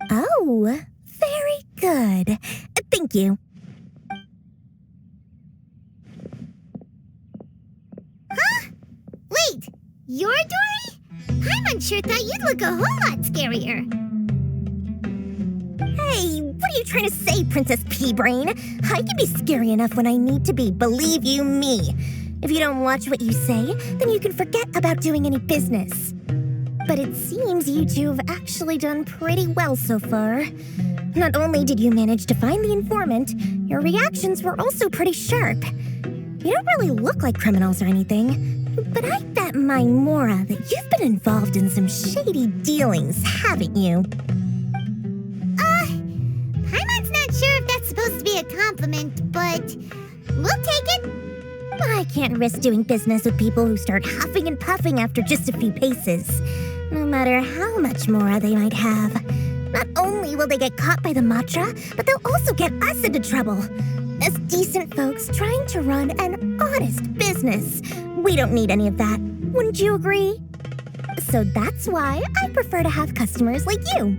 Oh, very good. Thank you. Huh? Wait, you're Dory? Paimon sure thought you'd look a whole lot scarier. Hey, what are you trying to say, Princess Pea-Brain? I can be scary enough when I need to be, believe you me. If you don't watch what you say, then you can forget about doing any business. But it seems you two have actually done pretty well so far. Not only did you manage to find the informant, your reactions were also pretty sharp. You don't really look like criminals or anything, but I bet my Mora that you've been involved in some shady dealings, haven't you? Paimon's not sure if that's supposed to be a compliment, but we'll take it. I can't risk doing business with people who start huffing and puffing after just a few paces, no matter how much Mora they might have. Not only will they get caught by the Matra, but they'll also get us into trouble. As decent folks trying to run an honest business, we don't need any of that. Wouldn't you agree? So that's why I prefer to have customers like you.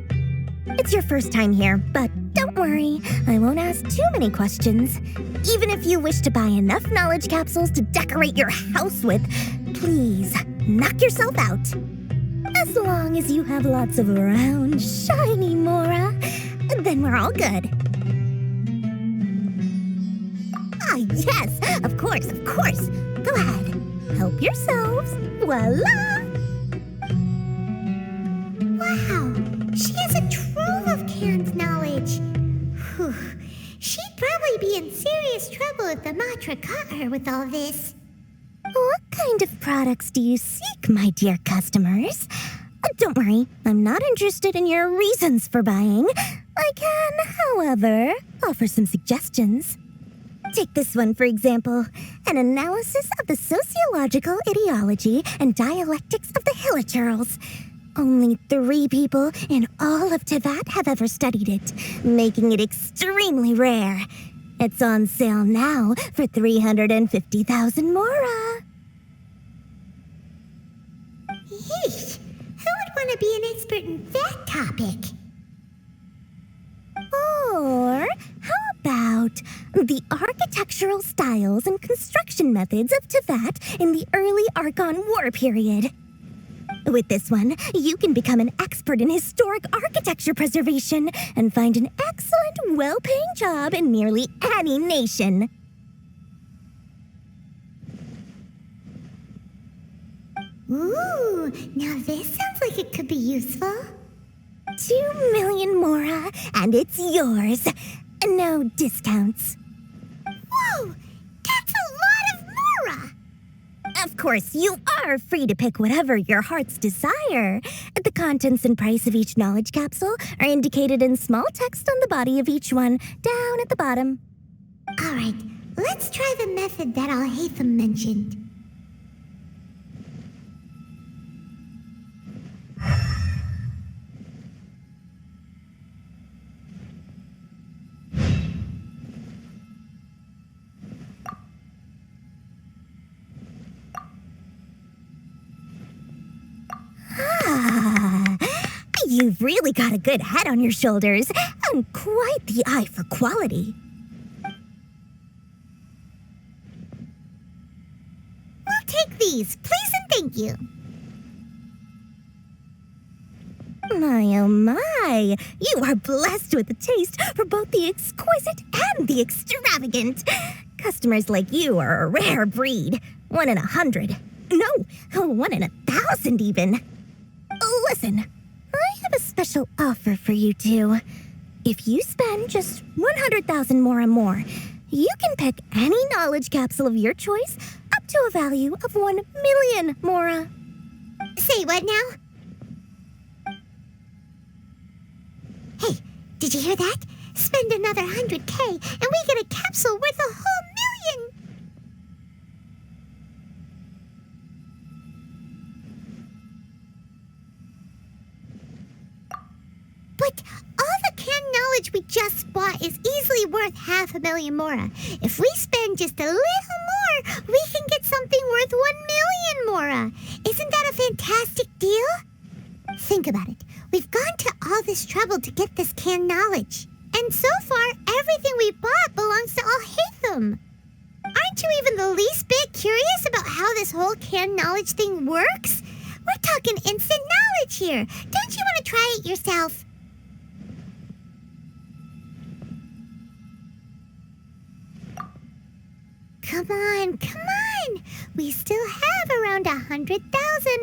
It's your first time here, but don't worry, I won't ask too many questions. Even if you wish to buy enough knowledge capsules to decorate your house with, please knock yourself out. As long as you have lots of round, shiny Mora, then we're all good. Ah, yes, of course, of course. Go ahead, help yourselves. Voila! Wow, she has a trove of canned knowledge. Whew. She'd probably be in serious trouble if the Matra caught her with all this. What kind of products do you seek, my dear customers? Don't worry, I'm not interested in your reasons for buying. I can, however, offer some suggestions. Take this one, for example, an analysis of the sociological ideology and dialectics of the Hilichurls. Only 3 people in all of Teyvat have ever studied it, making it extremely rare. It's on sale now for 350,000 Mora. Yeesh, who would want to be an expert in that topic? Or how about the architectural styles and construction methods of Teyvat in the early Archon War period? With this one, you can become an expert in historic architecture preservation and find an excellent, well-paying job in nearly any nation. Ooh, now this sounds like it could be useful. 2 million mora, and it's yours. No discounts. Whoa! That's a lot of mora! Of course, you are free to pick whatever your heart's desire. The contents and price of each knowledge capsule are indicated in small text on the body of each one, down at the bottom. All right, let's try the method that Alhaitham mentioned. You've really got a good head on your shoulders, and quite the eye for quality. We'll take these, please and thank you. My, oh my, you are blessed with a taste for both the exquisite and the extravagant. Customers like you are a rare breed. 1 in 100. No, 1 in 1,000 even. Listen. I have a special offer for you two. If you spend just 100,000 mora more, you can pick any knowledge capsule of your choice up to a value of 1 million mora. Say what now? Hey, did you hear that? Spend another 100K and we get a capsule worth a whole million! But all the canned knowledge we just bought is easily worth 500,000 mora. If we spend just a little more, we can get something worth 1 million mora. Isn't that a fantastic deal? Think about it. We've gone to all this trouble to get this canned knowledge. And so far, everything we bought belongs to Alhaitham. Aren't you even the least bit curious about how this whole canned knowledge thing works? We're talking instant knowledge here. Don't you want to try it yourself? Come on, come on! We still have around 100,000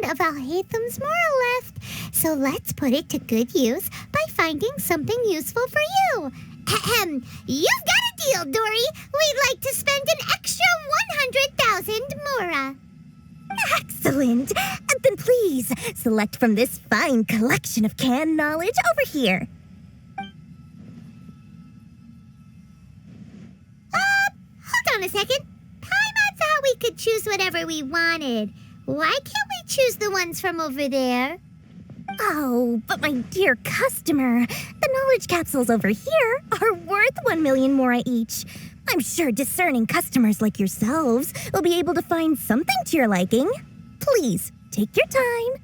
of Alhaitham's mora left, so let's put it to good use by finding something useful for you. Ahem, you've got a deal, Dory! We'd like to spend an extra 100,000 mora. Excellent! Then please, select from this fine collection of canned knowledge over here. Hold on a second. Paimon thought we could choose whatever we wanted. Why can't we choose the ones from over there? Oh, but my dear customer, the knowledge capsules over here are worth 1 million mora each. I'm sure discerning customers like yourselves will be able to find something to your liking. Please, take your time.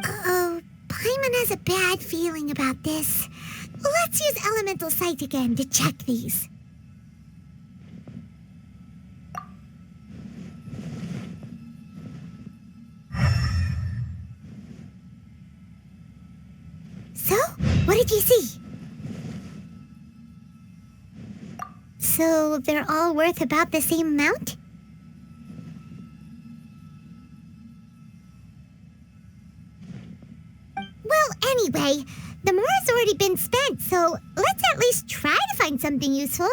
Uh-oh, Paimon has a bad feeling about this. Let's use Elemental Sight again to check these. So, what did you see? So, they're all worth about the same amount? Well, anyway, the mora's already been spent, so let's at least try to find something useful.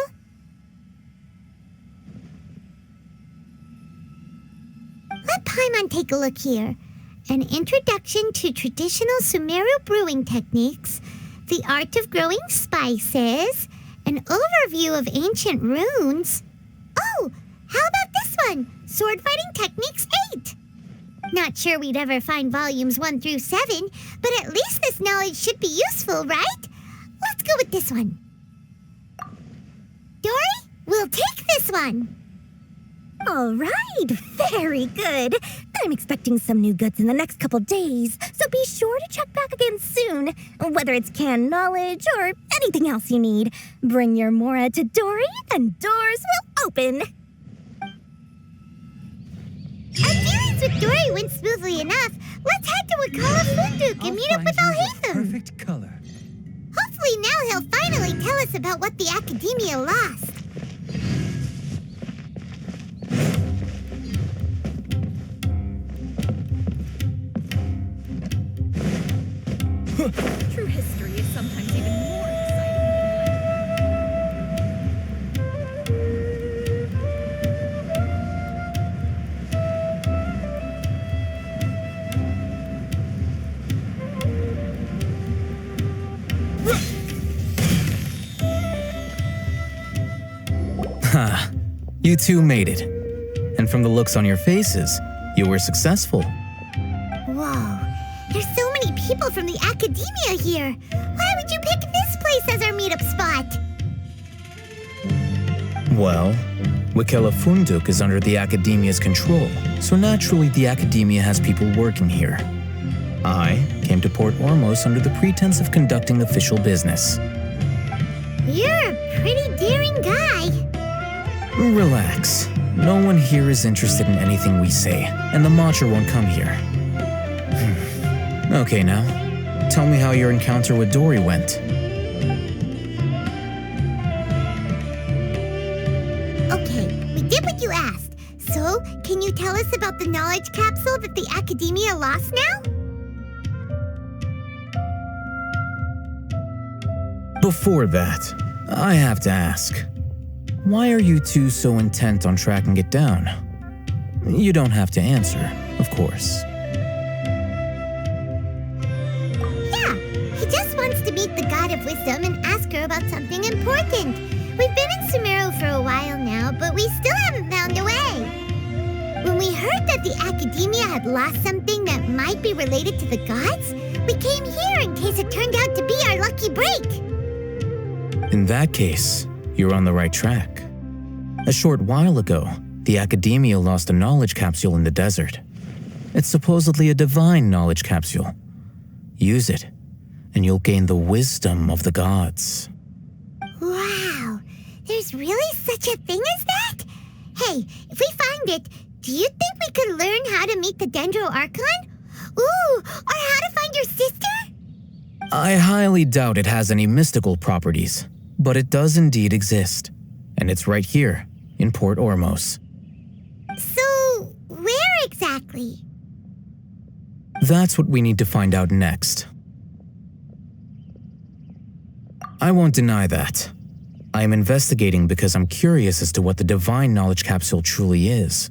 Let Paimon take a look here. An introduction to traditional Sumeru brewing techniques, the art of growing spices, an overview of ancient runes. Oh, how about this one? Sword fighting techniques 8. Not sure we'd ever find volumes 1 through 7, but at least this knowledge should be useful, right? Let's go with this one. Dory, we'll take this one. All right, very good. I'm expecting some new goods in the next couple days, so be sure to check back again soon. Whether it's canned knowledge or anything else you need, bring your mora to Dory and doors will open. Appearance with Dori went smoothly enough, let's head to Wakala Funduk and meet up with Alhaitham. Perfect color. Hopefully now he'll finally tell us about what the Academia lost. True history is sometimes even more exciting Ha! You two made it. And from the looks on your faces, you were successful. Whoa, there's so many people from the Academia here. Why would you pick this place as our meetup spot? Well, Wakala Funduk is under the Academia's control, so naturally the Academia has people working here. I came to Port Ormos under the pretense of conducting official business. You're a pretty daring guy. Relax. No one here is interested in anything we say, and the Matra won't come here. Okay now, tell me how your encounter with Dori went. Okay, we did what you asked. So, can you tell us about the knowledge capsule that the Academia lost now? Before that, I have to ask, why are you two so intent on tracking it down? You don't have to answer, of course. Yeah, he just wants to meet the God of Wisdom and ask her about something important. We've been in Sumeru for a while now, but we still haven't found a way. When we heard that the Academia had lost something that might be related to the gods, we came here in case it turned out to be our lucky break. In that case, you're on the right track. A short while ago, the Academia lost a knowledge capsule in the desert. It's supposedly a divine knowledge capsule. Use it, and you'll gain the wisdom of the gods. Wow, there's really such a thing as that? Hey, if we find it, do you think we could learn how to meet the Dendro Archon? Ooh, or how to find your sister? I highly doubt it has any mystical properties, but it does indeed exist. And it's right here, in Port Ormos. So, where exactly? That's what we need to find out next. I won't deny that. I am investigating because I'm curious as to what the divine knowledge capsule truly is.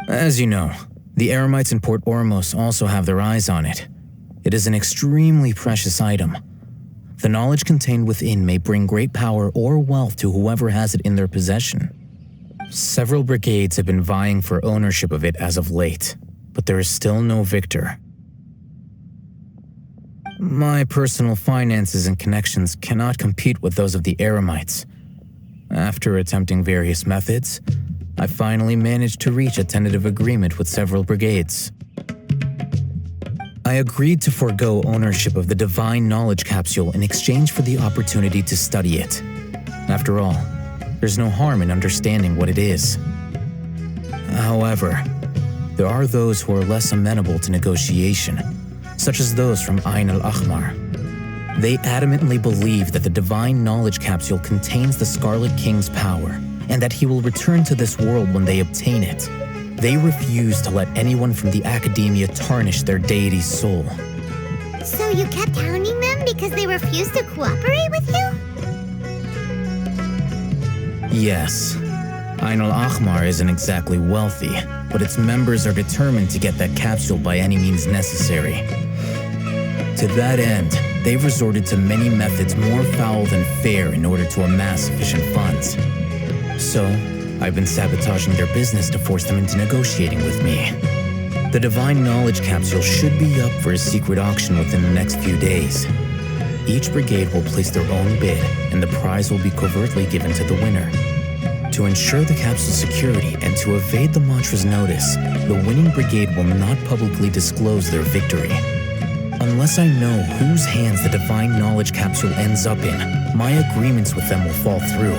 As you know, the Eremites in Port Ormos also have their eyes on it. It is an extremely precious item. The knowledge contained within may bring great power or wealth to whoever has it in their possession. Several brigades have been vying for ownership of it as of late, but there is still no victor. My personal finances and connections cannot compete with those of the Eremites. After attempting various methods, I finally managed to reach a tentative agreement with several brigades. I agreed to forego ownership of the divine knowledge capsule in exchange for the opportunity to study it. After all, there's no harm in understanding what it is. However, there are those who are less amenable to negotiation, such as those from Ain al-Ahmar. They adamantly believe that the divine knowledge capsule contains the Scarlet King's power, and that he will return to this world when they obtain it. They refuse to let anyone from the Academia tarnish their deity's soul. So you kept hounding them because they refused to cooperate with you? Yes. Ain al-Ahmar isn't exactly wealthy, but its members are determined to get that capsule by any means necessary. To that end, they've resorted to many methods more foul than fair in order to amass sufficient funds. So, I've been sabotaging their business to force them into negotiating with me. The Divine Knowledge Capsule should be up for a secret auction within the next few days. Each brigade will place their own bid, and the prize will be covertly given to the winner. To ensure the capsule's security and to evade the Matra's notice, the winning brigade will not publicly disclose their victory. Unless I know whose hands the Divine Knowledge Capsule ends up in, my agreements with them will fall through.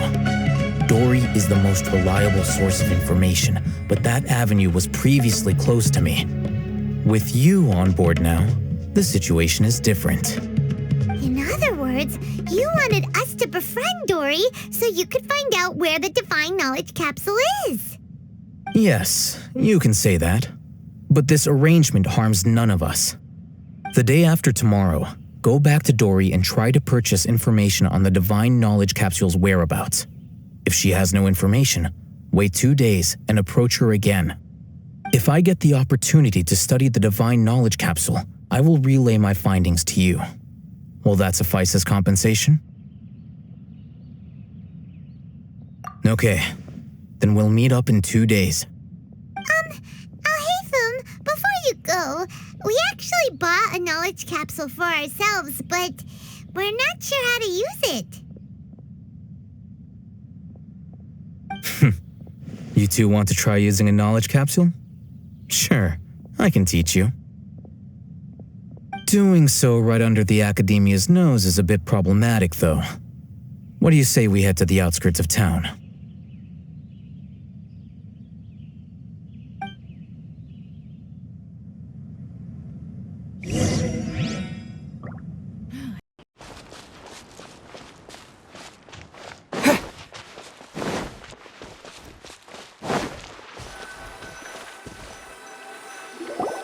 Dory is the most reliable source of information, but that avenue was previously closed to me. With you on board now, the situation is different. In other words, you wanted us to befriend Dory so you could find out where the Divine Knowledge Capsule is. Yes, you can say that. But this arrangement harms none of us. The day after tomorrow, go back to Dory and try to purchase information on the Divine Knowledge Capsule's whereabouts. If she has no information, wait 2 days and approach her again. If I get the opportunity to study the Divine Knowledge Capsule, I will relay my findings to you. Will that suffice as compensation? Okay, then we'll meet up in 2 days. Alhaitham, before you go, we actually bought a knowledge capsule for ourselves, but we're not sure how to use it. You two want to try using a knowledge capsule? Sure, I can teach you. Doing so right under the Academia's nose is a bit problematic, though. What do you say we head to the outskirts of town?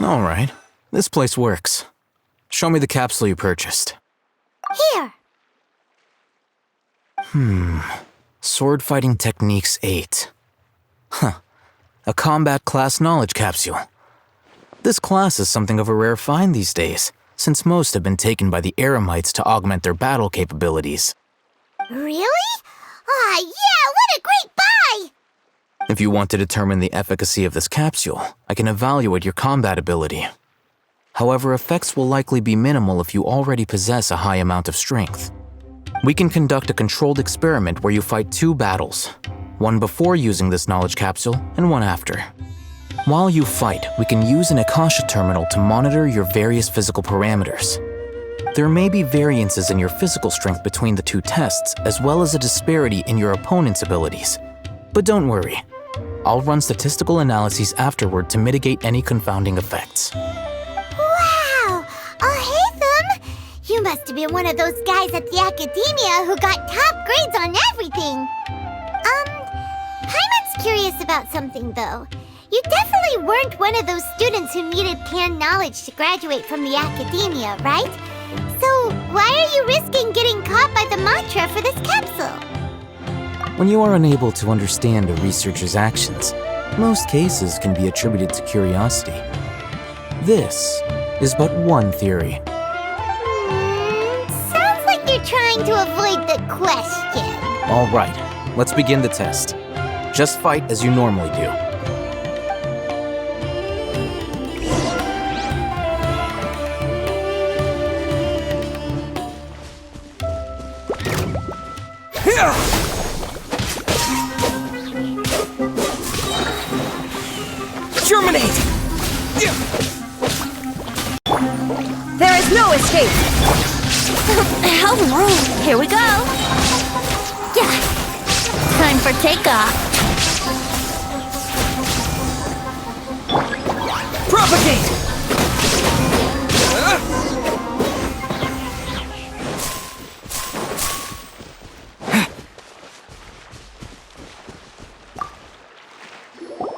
All right, this place works. Show me the capsule you purchased. Here. Sword Fighting Techniques 8. Huh. A combat class knowledge capsule. This class is something of a rare find these days, since most have been taken by the Eremites to augment their battle capabilities. Really? Ah, yeah, what a great buy! If you want to determine the efficacy of this capsule, I can evaluate your combat ability. However, effects will likely be minimal if you already possess a high amount of strength. We can conduct a controlled experiment where you fight 2 battles, one before using this knowledge capsule and one after. While you fight, we can use an Akasha terminal to monitor your various physical parameters. There may be variances in your physical strength between the 2 tests, as well as a disparity in your opponent's abilities. But don't worry, I'll run statistical analyses afterward to mitigate any confounding effects. Wow! Alhaitham! You must have been one of those guys at the Academia who got top grades on everything. Paimon's curious about something, though. You definitely weren't one of those students who needed canned knowledge to graduate from the Academia, right? So why are you risking getting caught by the mantra for this capsule? When you are unable to understand a researcher's actions, most cases can be attributed to curiosity. This is but one theory. Sounds like you're trying to avoid the question. All right, let's begin the test. Just fight as you normally do. Germinate! There is no escape! How rude! Here we go! Yeah! Time for takeoff! Propagate!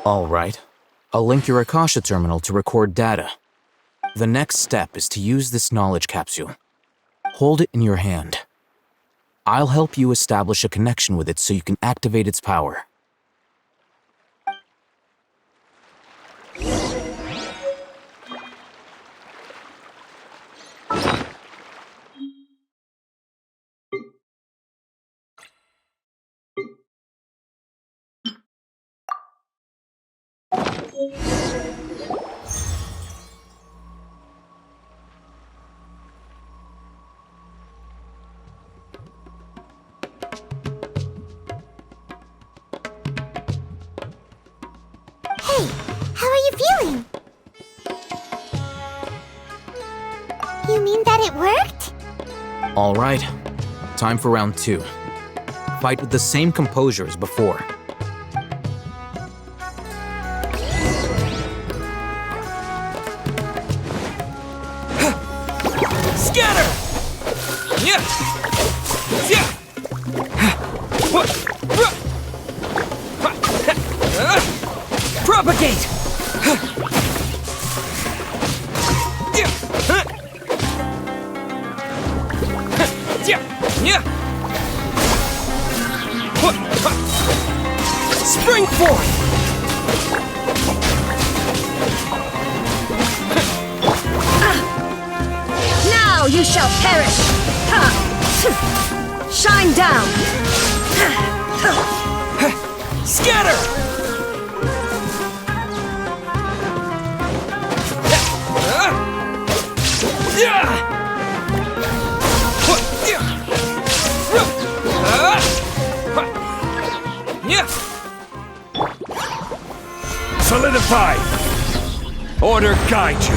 All right. I'll link your Akasha terminal to record data. The next step is to use this knowledge capsule. Hold it in your hand. I'll help you establish a connection with it so you can activate its power. Hey, how are you feeling? You mean that it worked? All right. Time for round 2. Fight with the same composure as before. Scatter! Yeah! Yeah! Propagate! Spring forth! Now you shall perish! Shine down! Scatter! Solidify! Order guide you!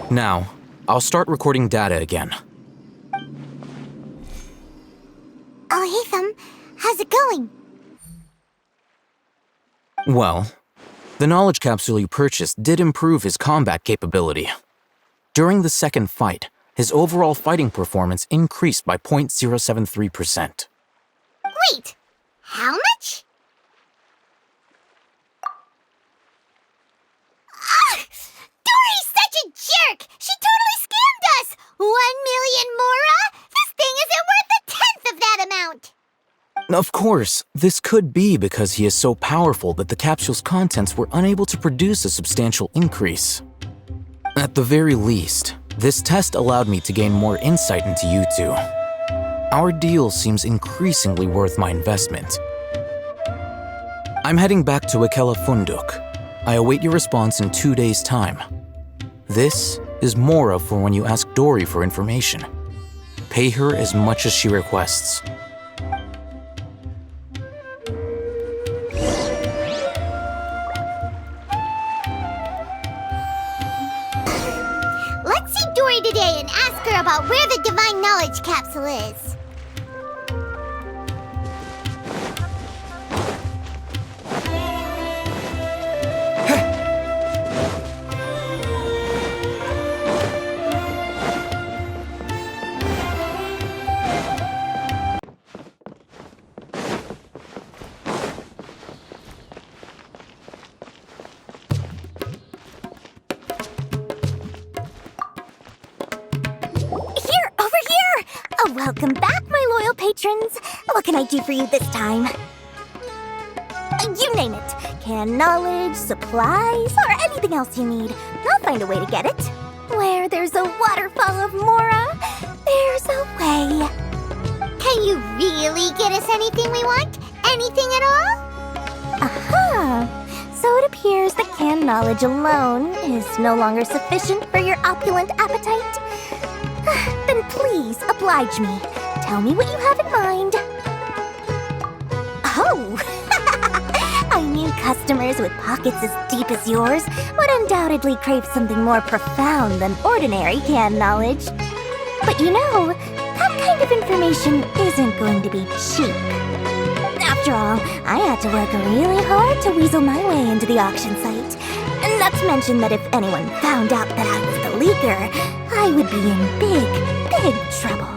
Now, I'll start recording data again. Alhaitham, how's it going? Well, the knowledge capsule you purchased did improve his combat capability. During the second fight, his overall fighting performance increased by 0.073%. Wait, how much? Dori's such a jerk! She totally scammed us! 1 million mora? This thing isn't worth a tenth of that amount! Of course, this could be because he is so powerful that the capsule's contents were unable to produce a substantial increase. At the very least, this test allowed me to gain more insight into you two. Our deal seems increasingly worth my investment. I'm heading back to Ikela Funduk. I await your response in 2 days' time. This is Mora for when you ask Dori for information. Pay her as much as she requests. Let's see Dori today and ask her about where the Divine Knowledge Capsule is. Welcome back, my loyal patrons. What can I do for you this time? You name it. Can knowledge, supplies, or anything else you need. I'll find a way to get it. Where there's a waterfall of Mora, there's a way. Can you really get us anything we want? Anything at all? Aha! So it appears that canned knowledge alone is no longer sufficient for your opulent appetite. Then please, oblige me. Tell me what you have in mind. Oh! I knew customers with pockets as deep as yours would undoubtedly crave something more profound than ordinary canned knowledge. But you know, that kind of information isn't going to be cheap. After all, I had to work really hard to weasel my way into the auction site. Not to mention that if anyone found out that I was the leaker, I would be in big, big trouble.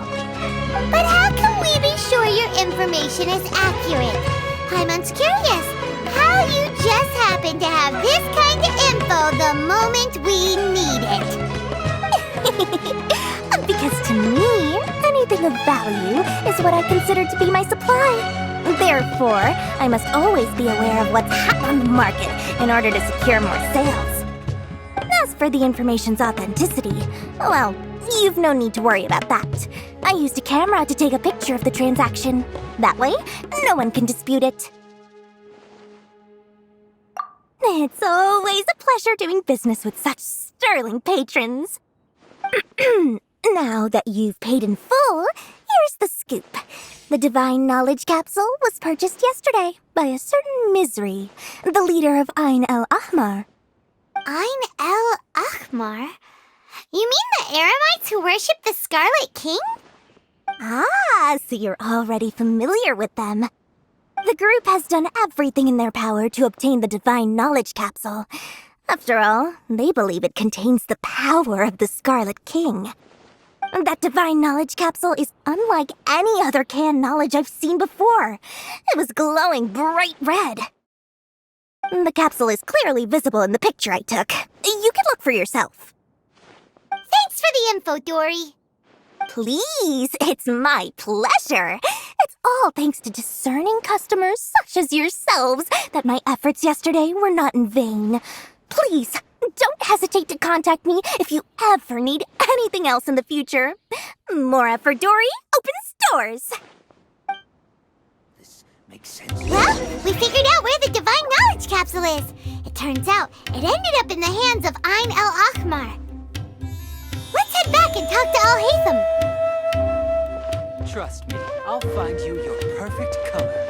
But how can we be sure your information is accurate? Paimon's curious. How you just happen to have this kind of info the moment we need it? Because to me, anything of value is what I consider to be my supply. Therefore, I must always be aware of what's hot on the market in order to secure more sales. As for the information's authenticity, well, you've no need to worry about that. I used a camera to take a picture of the transaction. That way, no one can dispute it. It's always a pleasure doing business with such sterling patrons. Now that you've paid in full, here's the scoop. The Divine Knowledge Capsule was purchased yesterday by a certain Misery, the leader of Ain el-Ahmar. Ain el-Ahmar? You mean the Eremites who worship the Scarlet King? Ah, so you're already familiar with them. The group has done everything in their power to obtain the Divine Knowledge Capsule. After all, they believe it contains the power of the Scarlet King. That Divine Knowledge Capsule is unlike any other canned knowledge I've seen before. It was glowing bright red. The capsule is clearly visible in the picture I took. You can look for yourself. Thanks for the info, Dory. Please, it's my pleasure. It's all thanks to discerning customers such as yourselves that my efforts yesterday were not in vain. Please, don't hesitate to contact me if you ever need anything else in the future. Mora for Dory opens doors. This makes sense. Well, we figured out where the Divine Knowledge Capsule is. It turns out it ended up in the hands of Ain el-Ahmar. Let's head back and talk to Alhaitham. Trust me, I'll find you your perfect color.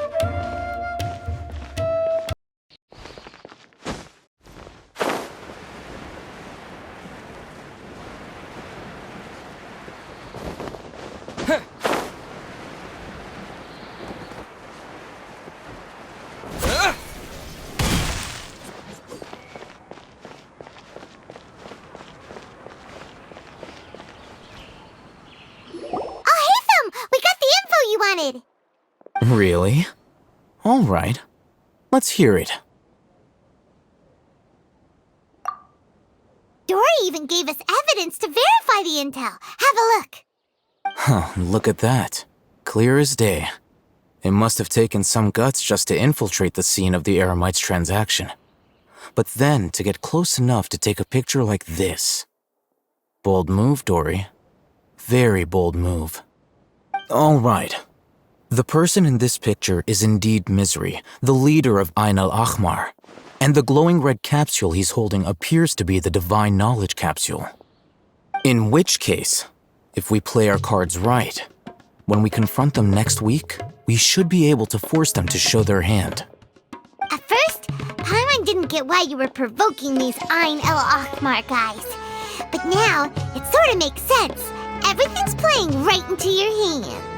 Really? All right. Let's hear it. Dory even gave us evidence to verify the intel. Have a look. Huh, look at that. Clear as day. It must have taken some guts just to infiltrate the scene of the Eremites' transaction. But then to get close enough to take a picture like this. Bold move, Dory. Very bold move. All right. The person in this picture is indeed Misery, the leader of Ain el-Ahmar, and the glowing red capsule he's holding appears to be the Divine Knowledge Capsule. In which case, if we play our cards right, when we confront them next week, we should be able to force them to show their hand. At first, Paimon didn't get why you were provoking these Ain el-Ahmar guys. But now, it sort of makes sense. Everything's playing right into your hands.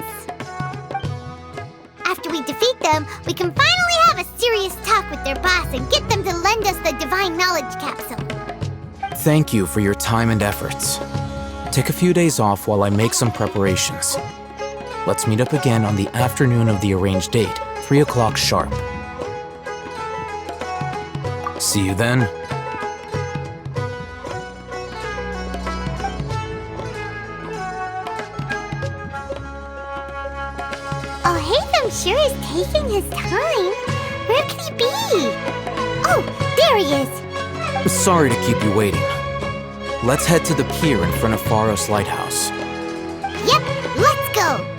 After we defeat them, we can finally have a serious talk with their boss and get them to lend us the Divine Knowledge Capsule. Thank you for your time and efforts. Take a few days off while I make some preparations. Let's meet up again on the afternoon of the arranged date, 3 o'clock sharp. See you then. Alhaitham sure is taking his time. Where could he be? Oh, there he is. Sorry to keep you waiting. Let's head to the pier in front of Pharos Lighthouse. Yep, let's go.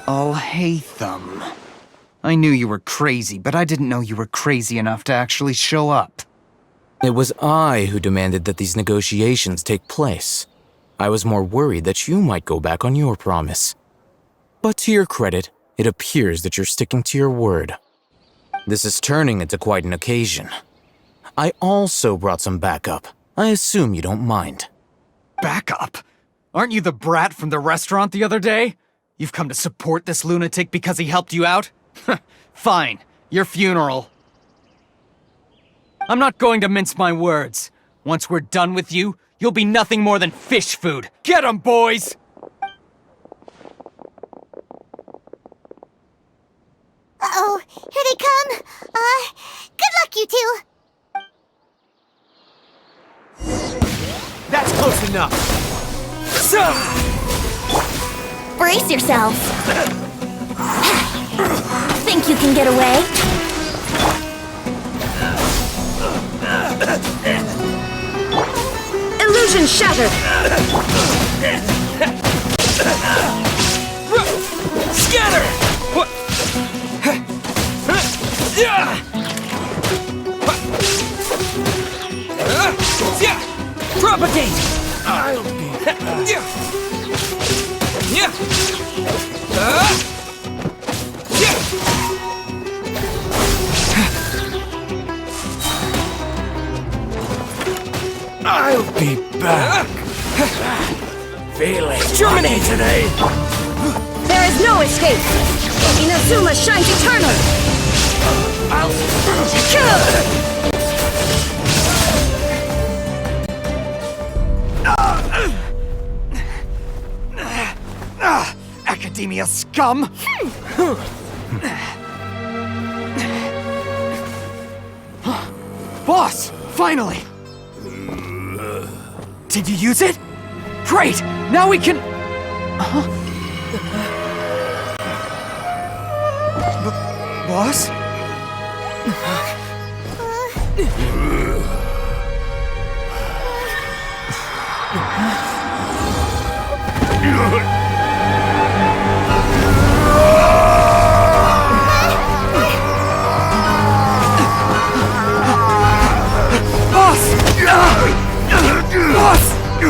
Alhaitham. I knew you were crazy, but I didn't know you were crazy enough to actually show up. It was I who demanded that these negotiations take place. I was more worried that you might go back on your promise. But to your credit, it appears that you're sticking to your word. This is turning into quite an occasion. I also brought some backup. I assume you don't mind. Backup? Aren't you the brat from the restaurant the other day? You've come to support this lunatic because he helped you out? Fine, your funeral. I'm not going to mince my words. Once we're done with you, you'll be nothing more than fish food. Get 'em, boys! Uh-oh, here they come. Good luck, you two. That's close enough. Brace yourselves. Think you can get away? Illusion shattered! Scatter! What? Propagate! I'll be back. I'll be back. Feeling Germinate today. There is no escape! Inazuma shines eternal! Kill! Academia scum! Boss! Finally! Did you use it? Great! Now we can... Boss? Boss!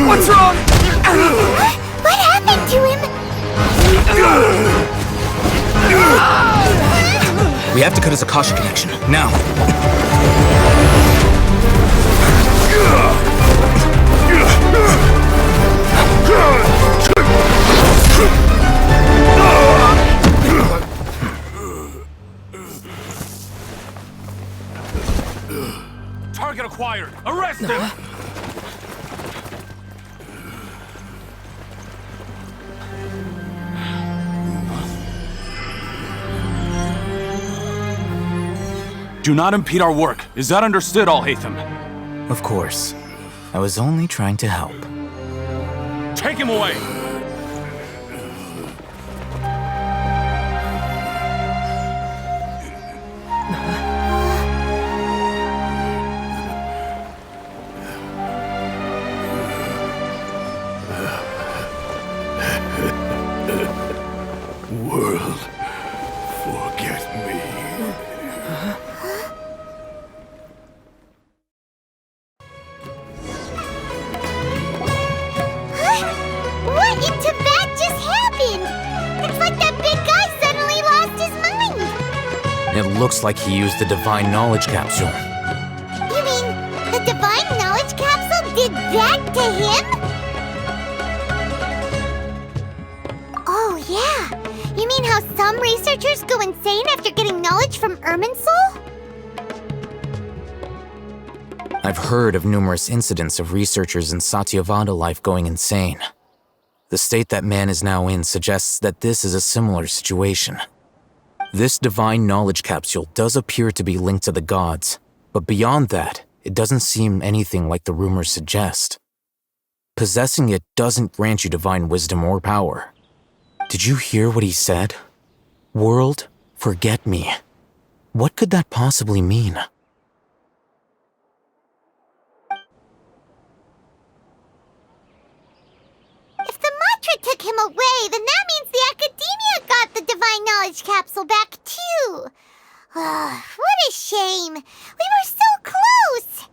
What's wrong? What happened to him? We have to cut his Akasha connection, now. Target acquired! Arrest him! Do not impede our work. Is that understood, Alhaitham? Of course. I was only trying to help. Take him away! World, forget me. What in Tibet just happened? It's like that big guy suddenly lost his mind. It looks like he used the Divine Knowledge Capsule. You mean the Divine Knowledge Capsule did that to him? Oh, yeah. You mean how some researchers go insane after getting knowledge from Irminsul? I've heard of numerous incidents of researchers in Satyavada life going insane. The state that man is now in suggests that this is a similar situation. This Divine Knowledge Capsule does appear to be linked to the gods, but beyond that, it doesn't seem anything like the rumors suggest. Possessing it doesn't grant you divine wisdom or power. Did you hear what he said? World, forget me. What could that possibly mean? If the mantra took him away, then that means the Academia got the Divine Knowledge Capsule back too. What a shame. We were so close.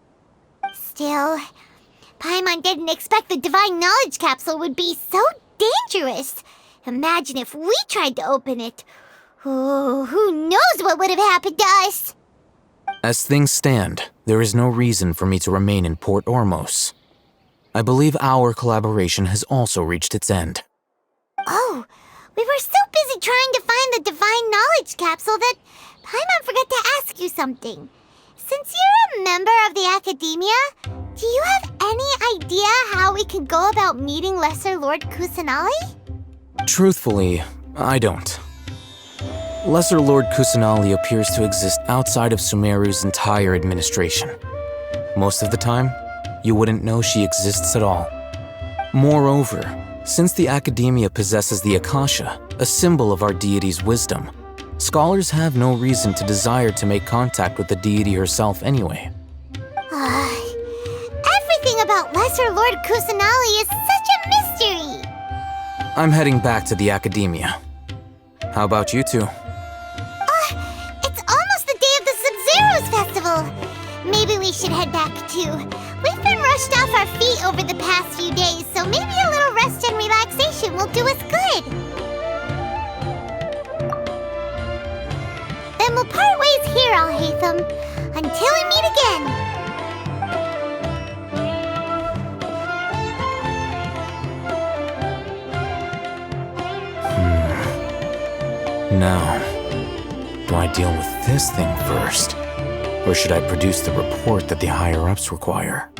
Still, Paimon didn't expect the Divine Knowledge Capsule would be so dangerous. Imagine if we tried to open it. Oh, who knows what would have happened to us? As things stand, there is no reason for me to remain in Port Ormos. I believe our collaboration has also reached its end. Oh, We were so busy trying to find the Divine Knowledge Capsule that Paimon forgot to ask you something. Since you're a member of the Academia, do you have any idea how we can go about meeting Lesser Lord Kusanali? Truthfully, I don't. Lesser Lord Kusanali appears to exist outside of Sumeru's entire administration. Most of the time, you wouldn't know she exists at all. Moreover, since the Academia possesses the Akasha, a symbol of our deity's wisdom, scholars have no reason to desire to make contact with the deity herself anyway. Everything about Lesser Lord Kusanali is such a mystery! I'm heading back to the Academia. How about you two? It's almost the day of the Sub-Zero's festival! Maybe we should head back too. We've been rushed off our feet over the past few days, so maybe a little rest and relaxation will do us good. Then we'll part ways here, Alhaitham, until we meet again. Now, do I deal with this thing first? Or should I produce the report that the higher-ups require?